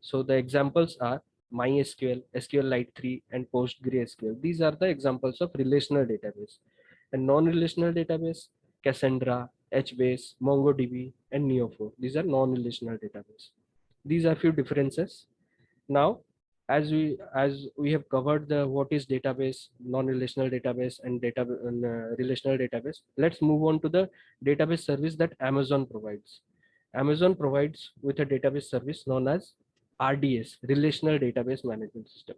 So the examples are MySQL, SQLite 3, and PostgreSQL. These are the examples of relational database. And non-relational database, Cassandra, HBase, MongoDB, and Neo4. These are non-relational database. These are few differences. Now, as we have covered the what is database, non-relational database, and relational database, let's move on to the database service that Amazon provides. Amazon provides with a database service known as RDS, Relational Database Management System.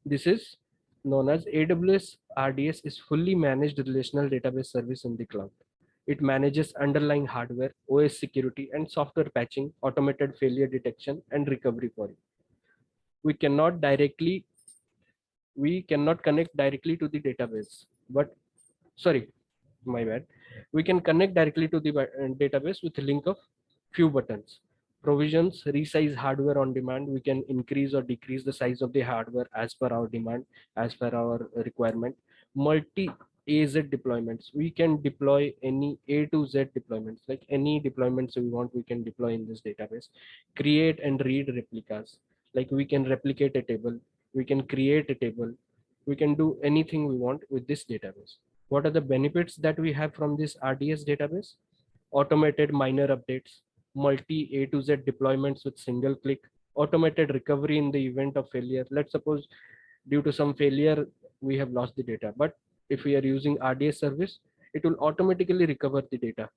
This is known as AWS RDS is fully managed relational database service in the cloud. It manages underlying hardware, OS security, and software patching, automated failure detection, and recovery for you. We cannot connect directly to the database, but sorry, my bad. We can connect directly to the database with a link of few buttons. Provisions, resize hardware on demand. We can increase or decrease the size of the hardware as per our demand, as per our requirement. Multi AZ deployments. We can deploy any A to Z deployments, like any deployments we want, we can deploy in this database. Create and read replicas. Like we can replicate a table, we can create a table, we can do anything we want with this database. What are the benefits that we have from this RDS database? Automated minor updates, multi A to Z deployments with single click, automated recovery in the event of failure. Let's suppose due to some failure, we have lost the data, but if we are using RDS service, it will automatically recover the data.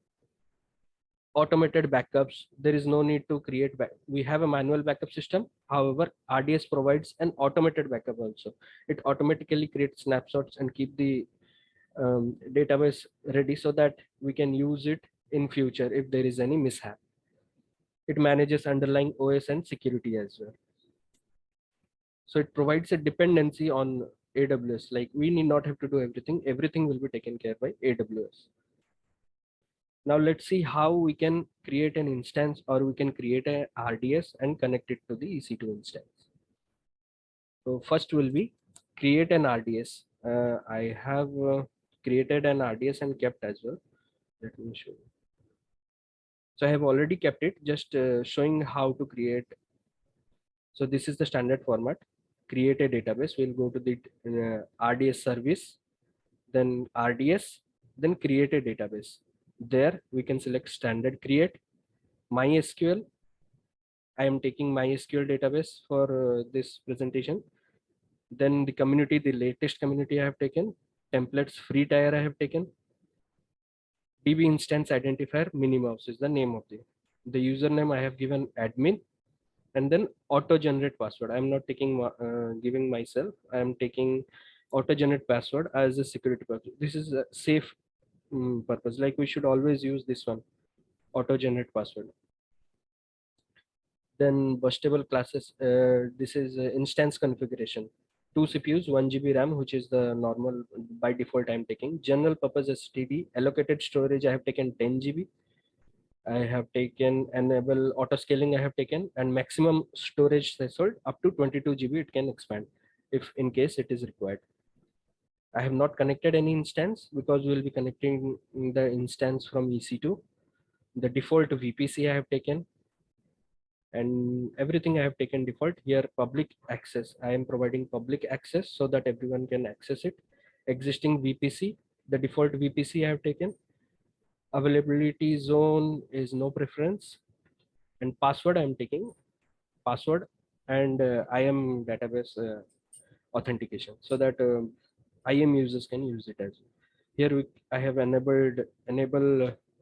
Automated backups, there is no need to create we have a manual backup system. However, RDS provides an automated backup also. It automatically creates snapshots and keep the database ready so that we can use it in future if there is any mishap. It manages underlying OS and security as well. So it provides a dependency on AWS. Like we need not have to do everything. Everything will be taken care by AWS. Now let's see how we can create an instance, or we can create a RDS and connect it to the EC2 instance. So first will be create an RDS. I have created an RDS and kept as well. Let me show you. So I have already kept it, just showing how to create. So this is the standard format. Create a database. We'll go to the RDS service, then RDS, then create a database. There we can select standard create MySQL. I am taking MySQL database for this presentation. Then the community, the latest community I have taken. Templates free tier I have taken. DB instance identifier Minimouse is the name of the username I have given admin, and then auto generate password. I am not taking giving myself. I am taking auto generate password as a security purpose. This is a safe purpose. Like we should always use this one, auto generate password. Then bustable classes. This is instance configuration. 2 CPUs, 1 GB RAM, which is the normal by default I'm taking. General purpose STD. Allocated storage I have taken 10 GB. I have taken enable auto scaling I have taken, and maximum storage threshold up to 22 GB it can expand. if in case it is required. I have not connected any instance because we will be connecting the instance from EC2. The default VPC I have taken, and everything I have taken default. Here public access, I am providing public access so that everyone can access it. Existing VPC, the default VPC I have taken. Availability zone is no preference, and password I am taking password and IAM database authentication so that IAM users can use it as well. Here I have enabled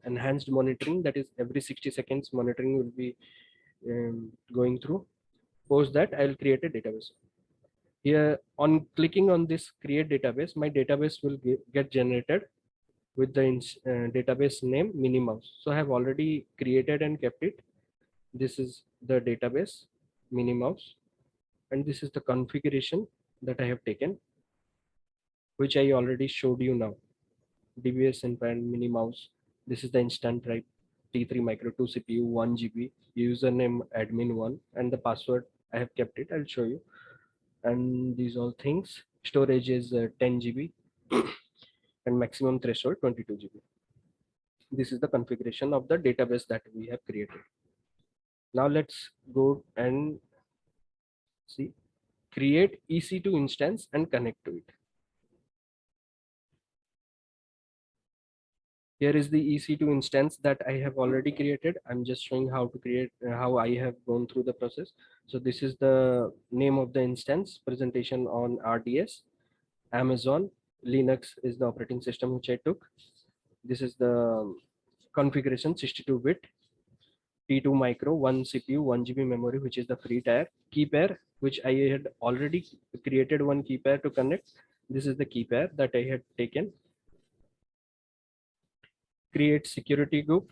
enhanced monitoring, that is every 60 seconds monitoring will be going through. Post that I'll create a database. Here on clicking on this create database, my database will get generated with the database name Minimouse. So I have already created and kept it. This is the database Minimouse, and this is the configuration that I have taken, which I already showed you now. DBS and Minimouse. This is the instant type T3 micro 2 CPU 1 GB, username admin1, and the password I have kept it. I'll show you. And these all things. Storage is 10 GB and maximum threshold 22 GB. This is the configuration of the database that we have created. Now let's go and see, create EC2 instance and connect to it. Here is the EC2 instance that I have already created. I'm just showing how to create, how I have gone through the process. So this is the name of the instance, presentation on RDS, Amazon, Linux is the operating system which I took. This is the configuration, 62-bit, T2 micro, 1 CPU, 1 GB memory, which is the free tier. Key pair, which I had already created one key pair to connect. This is the key pair that I had taken. Create security group.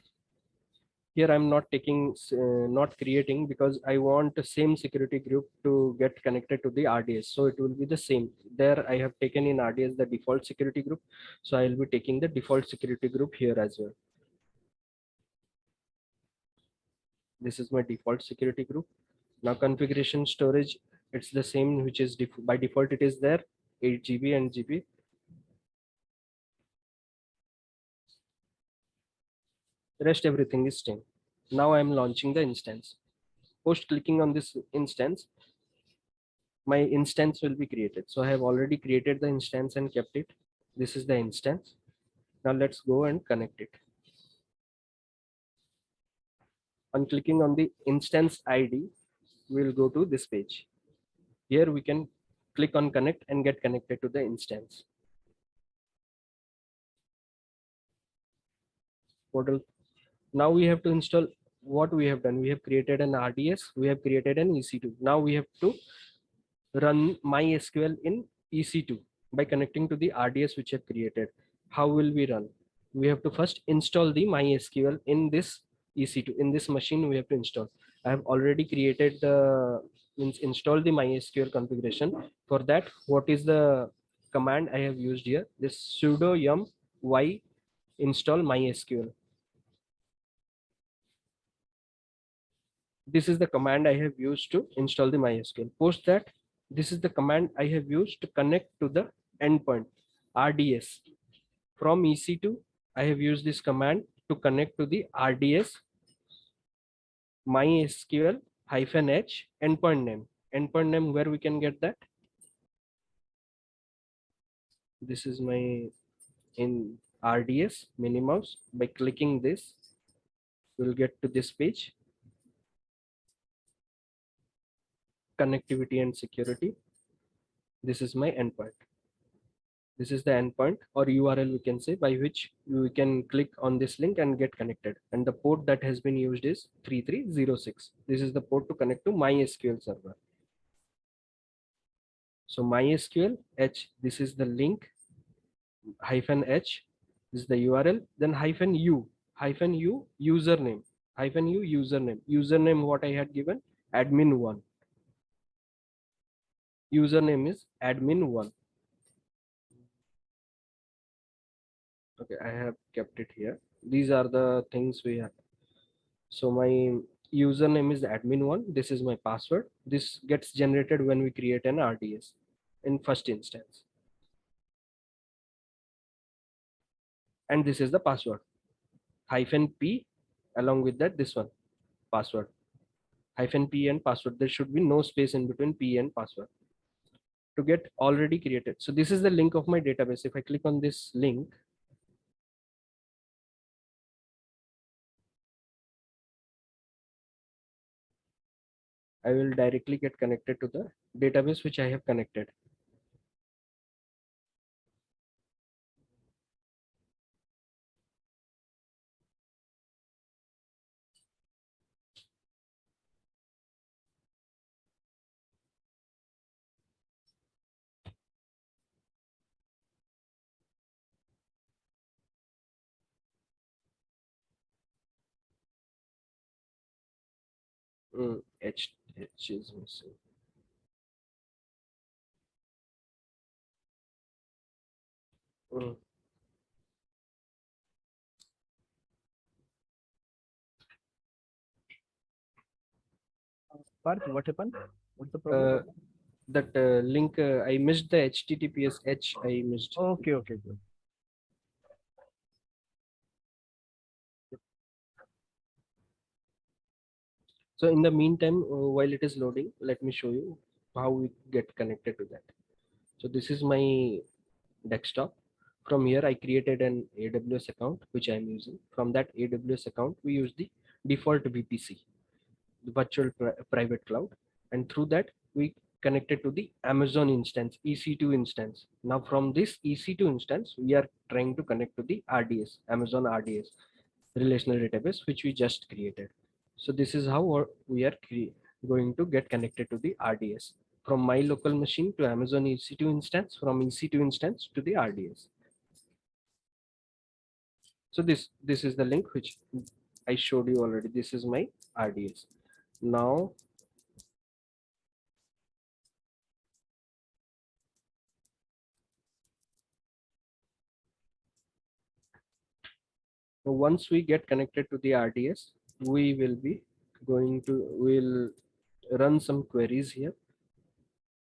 Here I'm not taking, not creating, because I want the same security group to get connected to the RDS. So it will be the same. There I have taken in RDS the default security group. So I will be taking the default security group here as well. This is my default security group. Now configuration storage, it's the same, which is by default it is there, 8 GB and GB. The rest everything is same. Now I'm launching the instance. Post clicking on this instance, my instance will be created. So I have already created the instance and kept it. This is the instance. Now let's go and connect it. On clicking on the instance ID, we'll go to this page. Here we can click on connect and get connected to the instance. Portal. Now we have to install what we have done. We have created an RDS, we have created an EC2. Now we have to run MySQL in EC2 by connecting to the RDS which I have created. How will we run? We have to first install the MySQL in this EC2. In this machine we have to install. I have already created the installed the MySQL configuration. For that, what is the command I have used here? This sudo yum y install MySQL. This is the command I have used to install the MySQL. Post that, this is the command I have used to connect to the endpoint RDS. From EC2, I have used this command to connect to the RDS MySQL -h endpoint name. Endpoint name, where we can get that? This is my in RDS Minimouse. By clicking this, we'll get to this page. Connectivity and security. This is my endpoint. This is the endpoint or URL we can say, by which you can click on this link and get connected. And the port that has been used is 3306. This is the port to connect to MySQL server. So MySQL H, this is the link, -h, this is the URL, then -u username, -u username. Username what I had given, admin1. Username is admin1. Okay, I have kept it here. These are the things we have. So my username is admin1. This is my password. This gets generated when we create an RDS. in first instance. And this is the password, -p, along with that this one, password, -p and password. There should be no space in between p and password to get already created. So this is the link of my database. If I click on this link, I will directly get connected to the database which I have connected. H is missing. Parth, what happened? What's the problem? That link, I missed the HTTPS H. I missed. Okay, okay, good. So in the meantime, while it is loading, let me show you how we get connected to that. So this is my desktop. From here, I created an AWS account, which I'm using. From that AWS account, we use the default VPC, the virtual private cloud. And through that, we connected to the Amazon instance, EC2 instance. Now from this EC2 instance, we are trying to connect to the RDS, Amazon RDS, relational database, which we just created. So this is how we are going to get connected to the RDS from my local machine to Amazon EC2 instance, from EC2 instance to the RDS. So this is the link which I showed you already. This is my RDS. Now once we get connected to the RDS, we will be we'll run some queries here.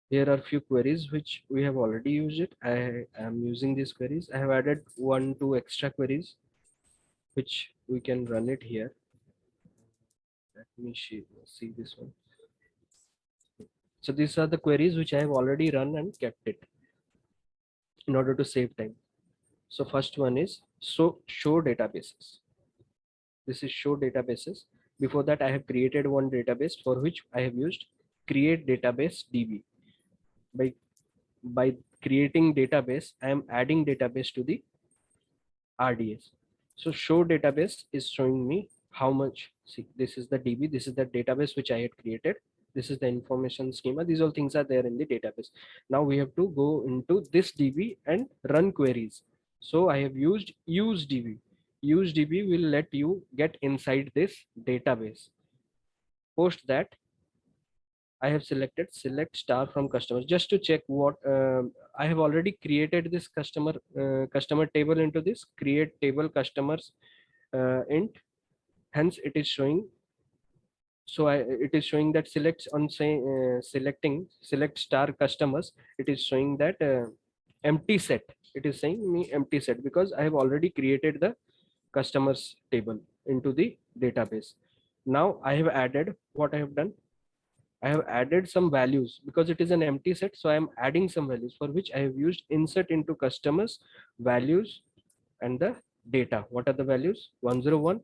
Here are few queries which we have already used it. I am using these queries. I have added 1-2 extra queries which we can run it here. Let me see this one. So these are the queries which I have already run and kept it in order to save time. So first one is show databases. This is show databases. Before that, I have created one database for which I have used create database DB. By creating database, I am adding database to the RDS. So show database is showing me how much. See, this is the DB. This is the database which I had created. This is the information schema. These all things are there in the database. Now we have to go into this DB and run queries. So I have used use DB. Use DB will let you get inside this database. Post that, I have selected select star from customers just to check what I have already created this customer table into this create table customers int. Hence it is showing. So it is showing that selects on selecting select star customers. It is showing that empty set. It is saying me empty set because I have already created the customers table into the database. Now I have added what I have done. I have added some values because it is an empty set. So I am adding some values for which I have used insert into customers values and the data. What are the values? 101,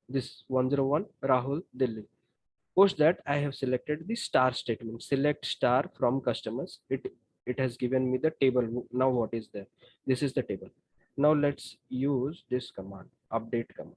this 101 Rahul Delhi. Post that, I have selected the star statement, select star from customers. It has given me the table. Now what is there? This is the table. Now let's use this command, update command.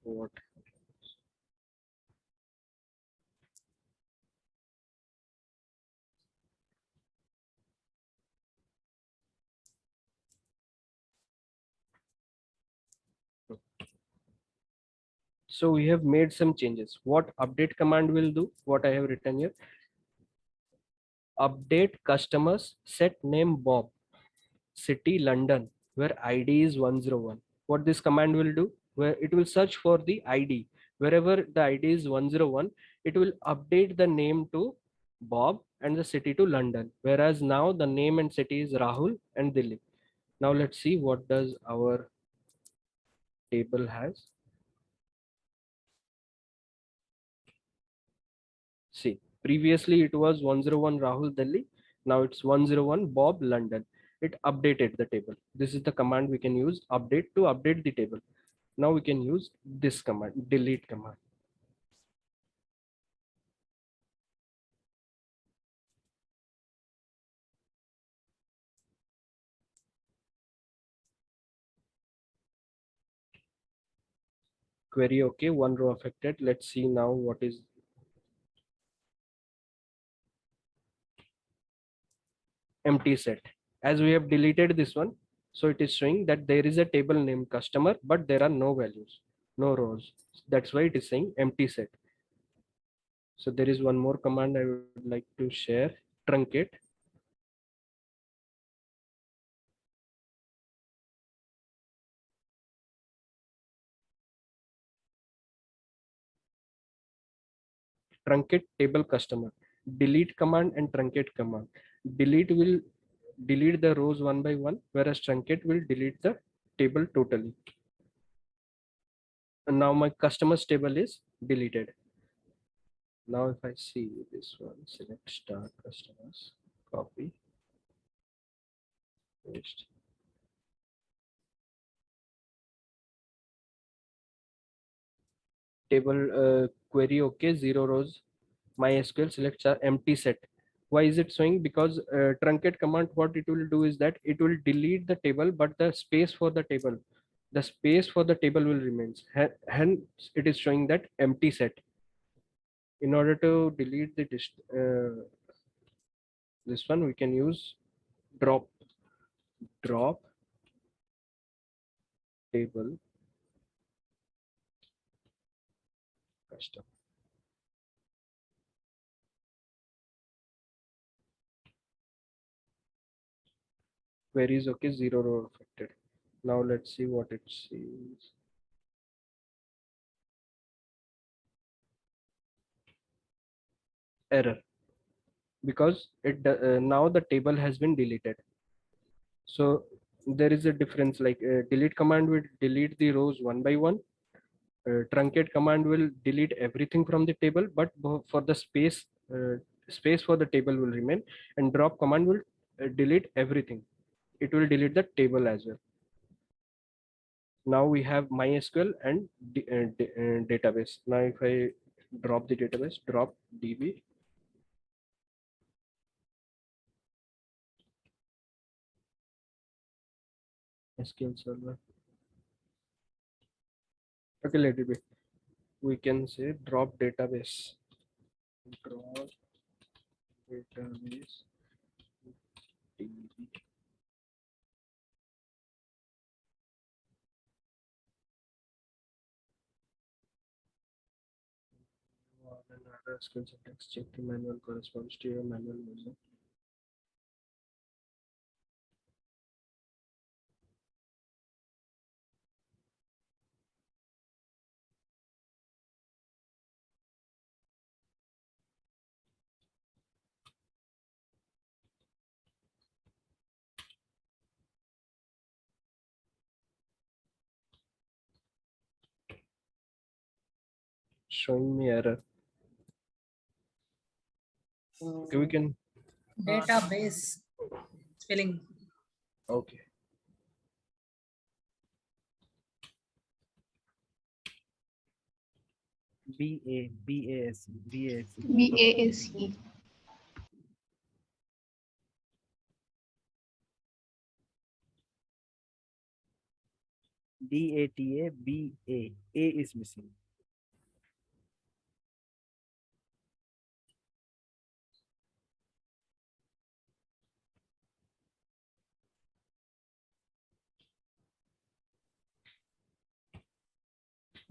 What? So we have made some changes. What update command will do, what I have written here, update customers, set name Bob, city London, where ID is 101. What this command will do, where it will search for the ID. Wherever the ID is 101, it will update the name to Bob and the city to London. Whereas now the name and city is Rahul and Delhi. Now let's see what does our table has. See, previously it was 101 Rahul Delhi. Now it's 101 Bob London. It updated the table. This is the command we can use, update, to update the table. Now we can use this command, delete command. Query okay, one row affected. Let's see now what is empty set. As we have deleted this one, so it is showing that there is a table named customer, but there are no values, no rows. That's why it is saying empty set. So there is one more command I would like to share, truncate. Truncate table customer, delete command and truncate command. Delete will delete the rows one by one, whereas truncate will delete the table totally. And now my customers table is deleted. Now if I see this one, select star customers, copy, paste. Table query okay, 0 rows, MySQL select star empty set. Why is it showing? Because truncate command, what it will do is that it will delete the table, but the space for the table will remain. Hence it is showing that empty set. In order to delete the this one, we can use drop table custom. Queries okay, 0 row affected. Now let's see what it says. Error, because it now the table has been deleted. So there is a difference, like delete command will delete the rows one by one. Truncate command will delete everything from the table, but for the space for the table will remain, and drop command will delete everything. It will delete the table as well. Now we have MySQL and database. Now if I drop the database, drop DB, SQL Server. Okay, let it be. We can say drop database. Drop database DB. Another SQL syntax, check the manual corresponds to your manual version. Showing me error. Okay, we can Database spelling. okay. BASE. BASE. DATA BA. A is missing.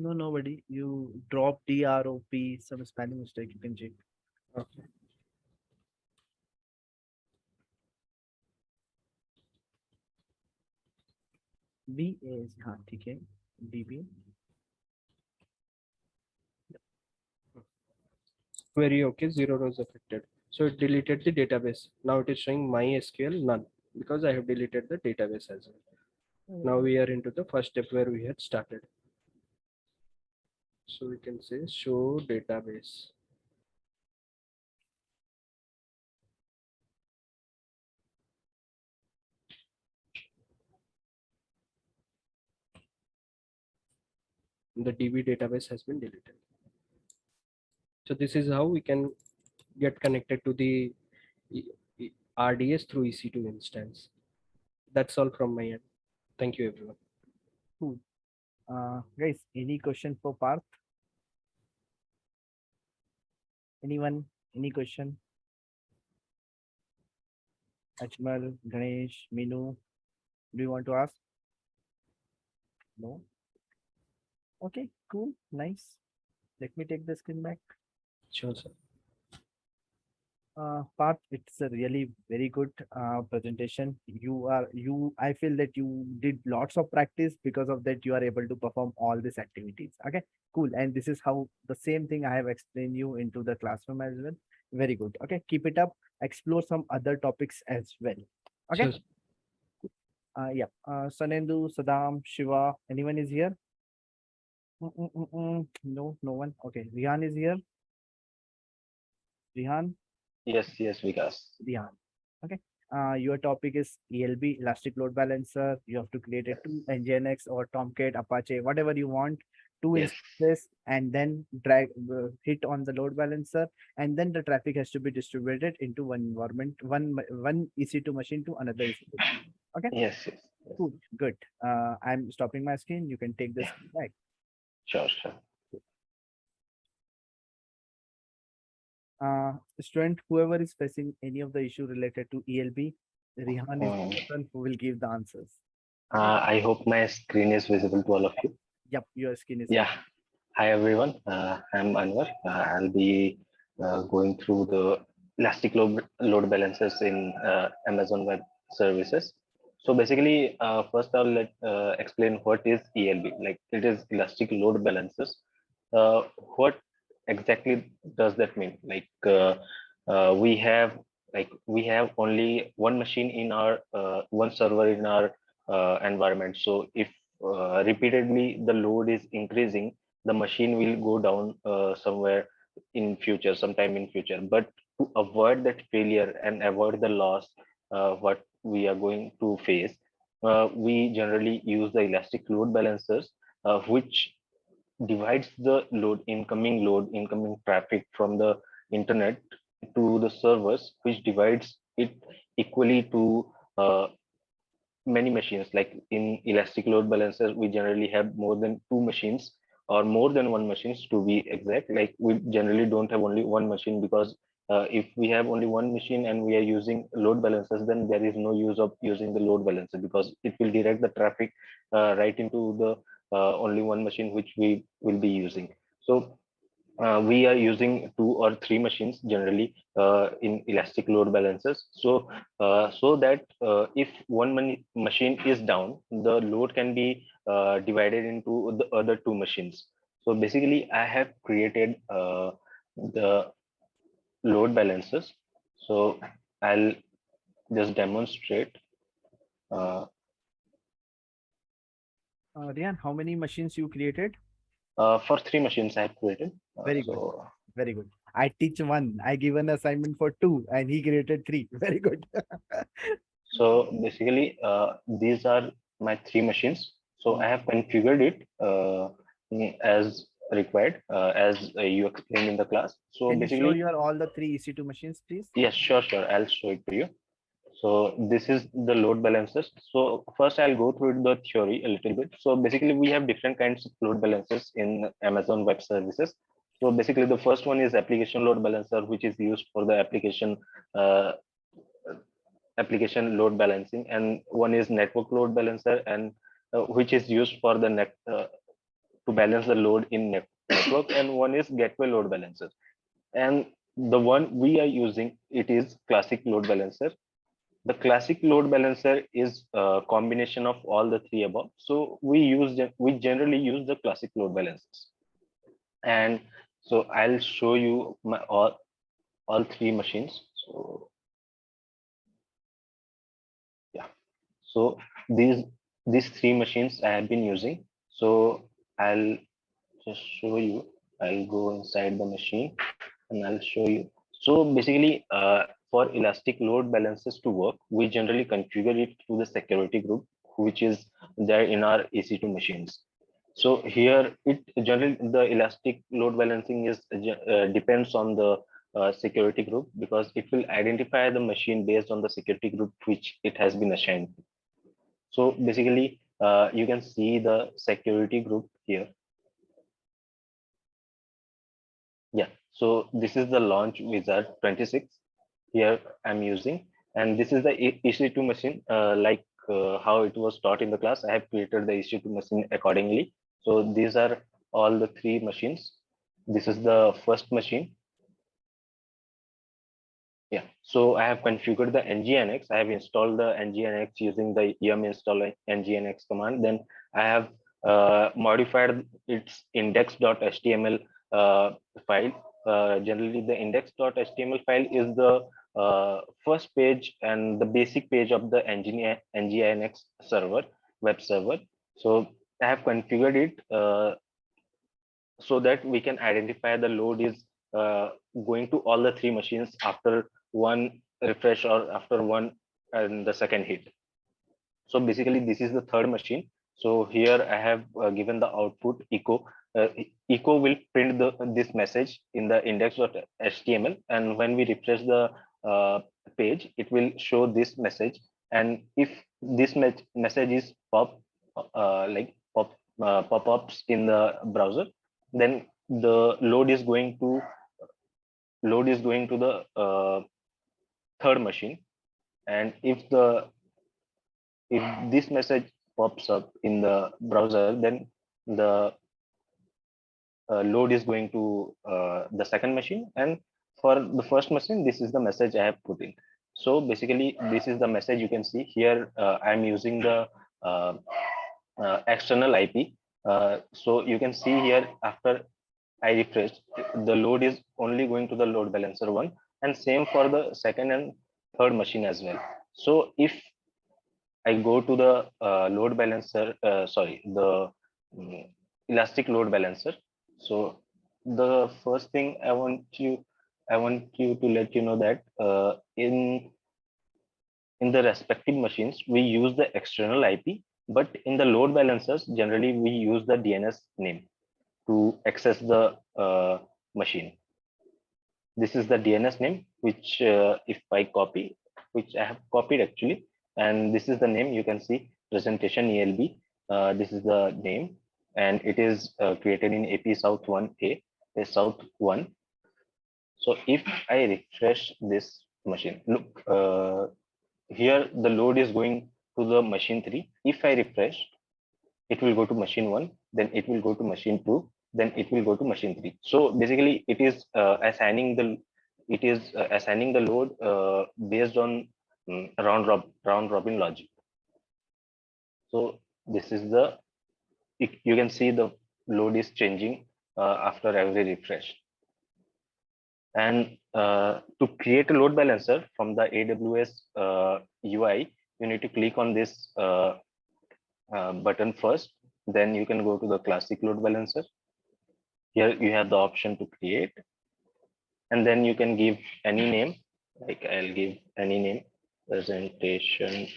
No, nobody. You drop DROP, some spelling mistake. You can check. Okay. BAS, हाँ ठीक है. DB. Query okay, 0 rows affected. So it deleted the database. Now it is showing MySQL none because I have deleted the database as well. Now we are into the first step where we had started. So we can say show database. The DB database has been deleted. So this is how we can get connected to the RDS through EC2 instance. That's all from my end. Thank you, everyone. Cool. Guys, any question for Parth? Anyone? Any question? Ajmal, Ganesh, Minu, do you want to ask? No? Okay, cool, nice. Let me take the screen back. Sure, sir. Parth, it's a really very good presentation. I feel that you did lots of practice. Because of that, you are able to perform all these activities. Okay, cool. And this is how the same thing I have explained you into the classroom as well. Very good. Okay, keep it up. Explore some other topics as well. Okay. Sure. Yeah. Sanendu, Saddam, Shiva, anyone is here? No, no one. Okay, Rihan is here. Rihan? Yes, Vikas. Rihan. Okay. Your topic is ELB, Elastic Load Balancer. You have to create it to Nginx or Tomcat, Apache, whatever you want, two Yes. instances, and then drag hit on the load balancer, and then the traffic has to be distributed into one environment, one EC2 machine to another EC2. Okay. Yes. Cool. Good. I'm stopping my screen. You can take this back. Sure. Student, whoever is facing any of the issue related to ELB, Rihan is the person who will give the answers. I hope my screen is visible to all of you. Yep, your screen is. Yeah. Hi everyone. I'm Anwar. I'll be going through the Elastic load balancers in Amazon Web Services. So basically, first I'll explain what is ELB. Like it is Elastic Load Balancers. What exactly does that mean? Like we have only one machine in our one server in our environment. So if repeatedly the load is increasing, the machine will go down sometime in future. But to avoid that failure and avoid the loss, what we are going to face, we generally use the elastic load balancers, which divides the incoming traffic from the internet to the servers, which divides it equally to many machines. Like in elastic load balancers, we generally have more than two machines or more than one machines to be exact. Like we generally don't have only one machine, because if we have only one machine and we are using load balancers, then there is no use of using the load balancer, because it will direct the traffic right into the only one machine which we will be using. So we are using two or three machines generally in elastic load balancers. So that if one machine is down, the load can be divided into the other two machines. So basically, I have created the load balancers. So I'll just demonstrate. Rihan, how many machines you created? For three machines I have created. Very good. Very good. I teach one. I give an assignment for two, and he created three. Very good. So basically, these are my three machines. So I have configured it as required, as you explained in the class. So Can you basically, show your all the three EC2 machines, please? yes, sure. I'll show it to you. So this is the load balancers. So first I'll go through the theory a little bit. So basically we have different kinds of load balancers in Amazon Web Services. So basically the first one is application load balancer, which is used for the application load balancing, and one is network load balancer, and which is used for the to balance the load in network, and one is gateway load balancer. And the one we are using, it is classic load balancer. The classic load balancer is a combination of all the three above. So we generally use the classic load balancers. And so I'll show you my all three machines. So yeah, so these three machines I have been using. So I'll just show you. I'll go inside the machine and I'll show you. So basically, for elastic load balancers to work, we generally configure it through the security group, which is there in our EC2 machines. So here, it generally the elastic load balancing is depends on the security group, because it will identify the machine based on the security group which it has been assigned. So basically, you can see the security group here. Yeah, so this is the launch wizard 26 here I'm using, and this is the EC2 machine, like how it was taught in the class. I have created the EC2 machine accordingly. So these are all the three machines. This is the first machine. Yeah, so I have configured the Nginx. I have installed the Nginx using the yum install Nginx command. Then I have modified its index.html file. Generally, the index.html file is the first page and the basic page of the Nginx server, web server. So I have configured it so that we can identify the load is going to all the three machines after one refresh or after one and the second hit. So basically, this is the third machine. So here I have given the output echo. Echo will print this message in the index.html, and when we refresh the page, it will show this message. And if this message is pop-ups in the browser, then the load is going to the third machine. And if this message pops up in the browser, then the load is going to the second machine. And for the first machine, this is the message I have put in. So basically, this is the message you can see here. I'm using the external IP. So you can see here, after I refresh, the load is only going to the load balancer one, and same for the second and third machine as well. So if I go to the load balancer, the elastic load balancer. So the first thing I want you to let you know that in the respective machines, we use the external IP, but in the load balancers, generally we use the DNS name to access the machine. This is the DNS name, which if I copy, which I have copied actually, and this is the name. You can see presentation ELB. This is the name, and it is created in AP South 1A, South 1. So if I refresh this machine, look, here the load is going to the machine 3. If I refresh, it will go to machine 1, then it will go to machine 2, then it will go to machine 3. So basically, it is assigning the load based on round robin logic. So this is you can see the load is changing after every refresh. And to create a load balancer from the AWS UI, you need to click on this button first. Then you can go to the classic load balancer. Here you have the option to create, and then you can give any name. Like I'll give any name, presentation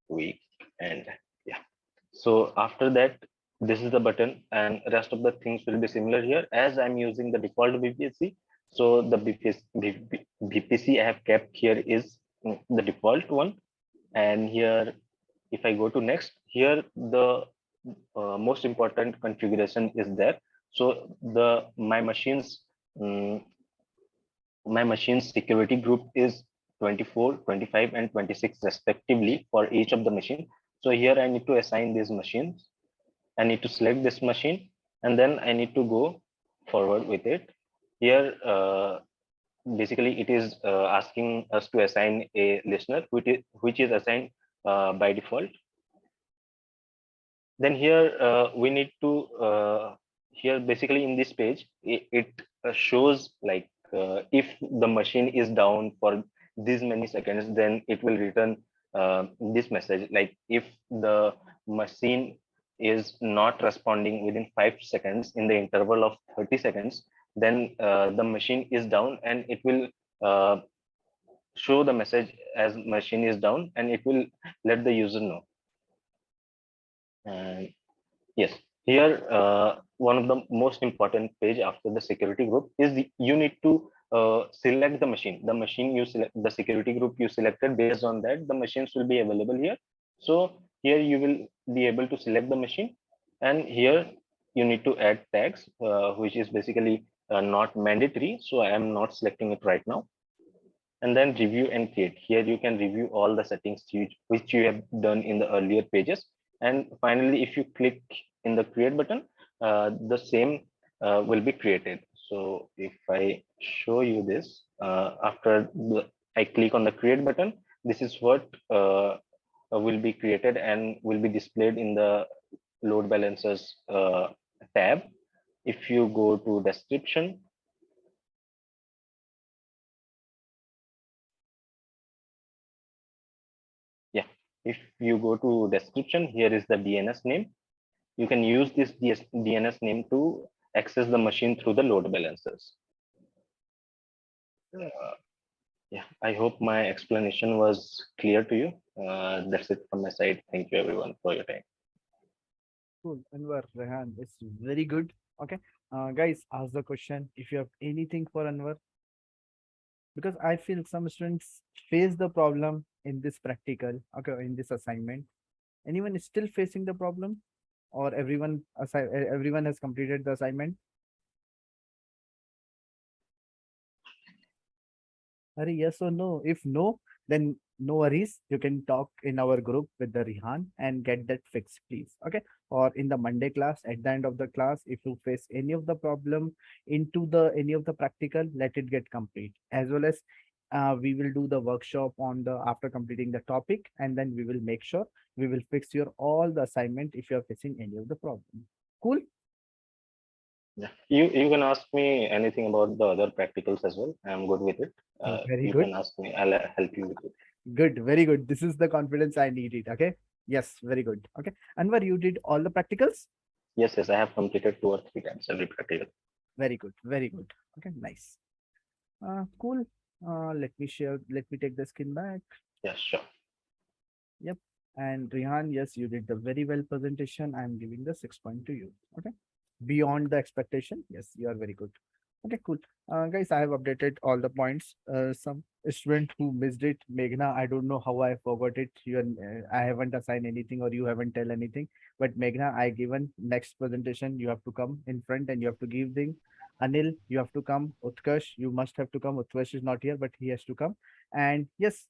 week, and yeah. So after that, this is the button, and rest of the things will be similar here. As I'm using the default VPC, so the VPC I have kept here is the default one. And here, if I go to next, here the most important configuration is there. So my machine's security group is 24, 25, and 26 respectively for each of the machine. So here I need to assign these machines. I need to select this machine, and then I need to go forward with it. Here, basically, it is asking us to assign a listener, which is assigned by default. Then here we need to here basically in this page it shows like if the machine is down for these many seconds, then it will return this message, like if the machine is not responding within 5 seconds in the interval of 30 seconds, then the machine is down, and it will show the message as machine is down, and it will let the user know. And yes, here one of the most important page after the security group is you need to select the machine. The machine you select, the security group you selected, based on that the machines will be available here. So here you will be able to select the machine, and here you need to add tags, which is basically not mandatory. So I am not selecting it right now. And then review and create. Here you can review all the settings which you have done in the earlier pages. And finally, if you click in the create button, the same will be created. So if I show you this, after I click on the create button, this is what will be created and will be displayed in the load balancers tab. If you go to description, yeah, if you go to description, here is the DNS name. You can use this DNS name to access the machine through the load balancers. Yeah, I hope my explanation was clear to you. That's it from my side. Thank you everyone for your time. Cool. Anwar, Rehan, it's very good. Okay. Guys, ask the question if you have anything for Anwar. Because I feel some students face the problem in this practical, okay, in this assignment. Anyone is still facing the problem, or everyone has completed the assignment? Yes or no? If no, then no worries. You can talk in our group with the Rihan and get that fixed, please. Okay. Or in the Monday class, at the end of the class, if you face any of the problem into any of the practical, let it get complete. As well as we will do the workshop on the after completing the topic, and then we will make sure we will fix your all the assignment if you are facing any of the problem. Cool. Yeah, you can ask me anything about the other practicals as well. I'm good with it. Very you good. can ask me. I'll help you with it. Good, very good. This is the confidence I needed. Okay. Yes, very good. Okay. Anwar, you did all the practicals? Yes, I have completed 2 or 3 times every practical. Very good, very good. Okay, nice. Cool. Let me take the screen back. Yeah, sure. Yep. And Rihan, yes, you did the very well presentation. I'm giving the 6 point to you. Okay. Beyond the expectation. Yes, you are very good. Okay, cool. Guys, I have updated all the points. Some student who missed it, Meghna, I don't know how I forgot it. I haven't assigned anything or you haven't tell anything. But Meghna, I given next presentation. You have to come in front and you have to give the Anil. You have to come. Utkarsh, you must have to come. Utkarsh is not here, but he has to come. And yes,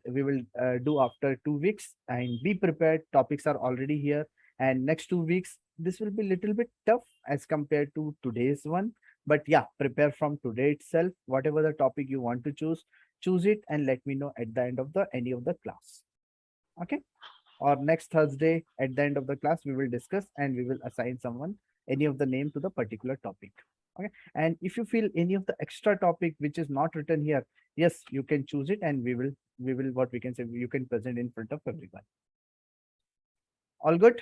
we will do after 2 weeks. And be prepared. Topics are already here. And next 2 weeks, this will be a little bit tough as compared to today's one. But yeah, prepare from today itself. Whatever the topic you want to choose it and let me know at the end of any of the class. Okay. Or next Thursday at the end of the class, we will discuss and we will assign someone any of the name to the particular topic. Okay. And if you feel any of the extra topic which is not written here, yes, you can choose it and we will what we can say, you can present in front of everyone. All good.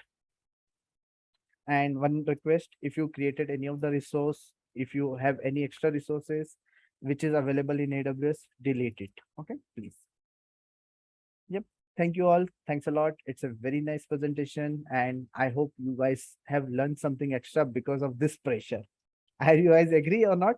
And one request, if you created any of the resource, if you have any extra resources which is available in AWS, delete it. Okay, please. Yep. Thank you all. Thanks a lot. It's a very nice presentation and I hope you guys have learned something extra because of this pressure. Are you guys agree or not?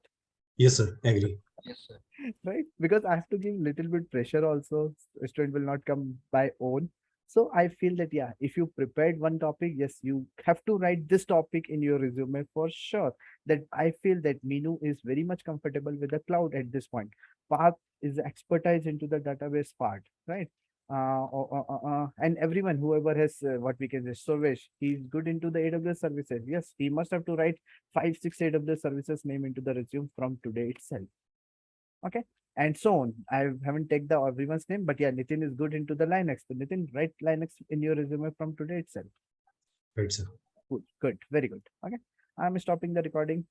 Yes, sir. Agree. Yes, sir. Right? Because I have to give little bit pressure also. Student will not come by own. So I feel that, yeah, if you prepared one topic, yes, you have to write this topic in your resume for sure. That I feel that Minu is very much comfortable with the cloud at this point. Path is expertise into the database part, right? And everyone, whoever has what we can say, Sovesh, he's good into the AWS services. Yes, he must have to write 5-6 AWS services name into the resume from today itself. Okay, and so on. I haven't taken the everyone's name, but yeah, Nitin is good into the Linux. So Nitin, write Linux in your resume from today itself. Right, sir. Good, very good. Okay, I'm stopping the recording.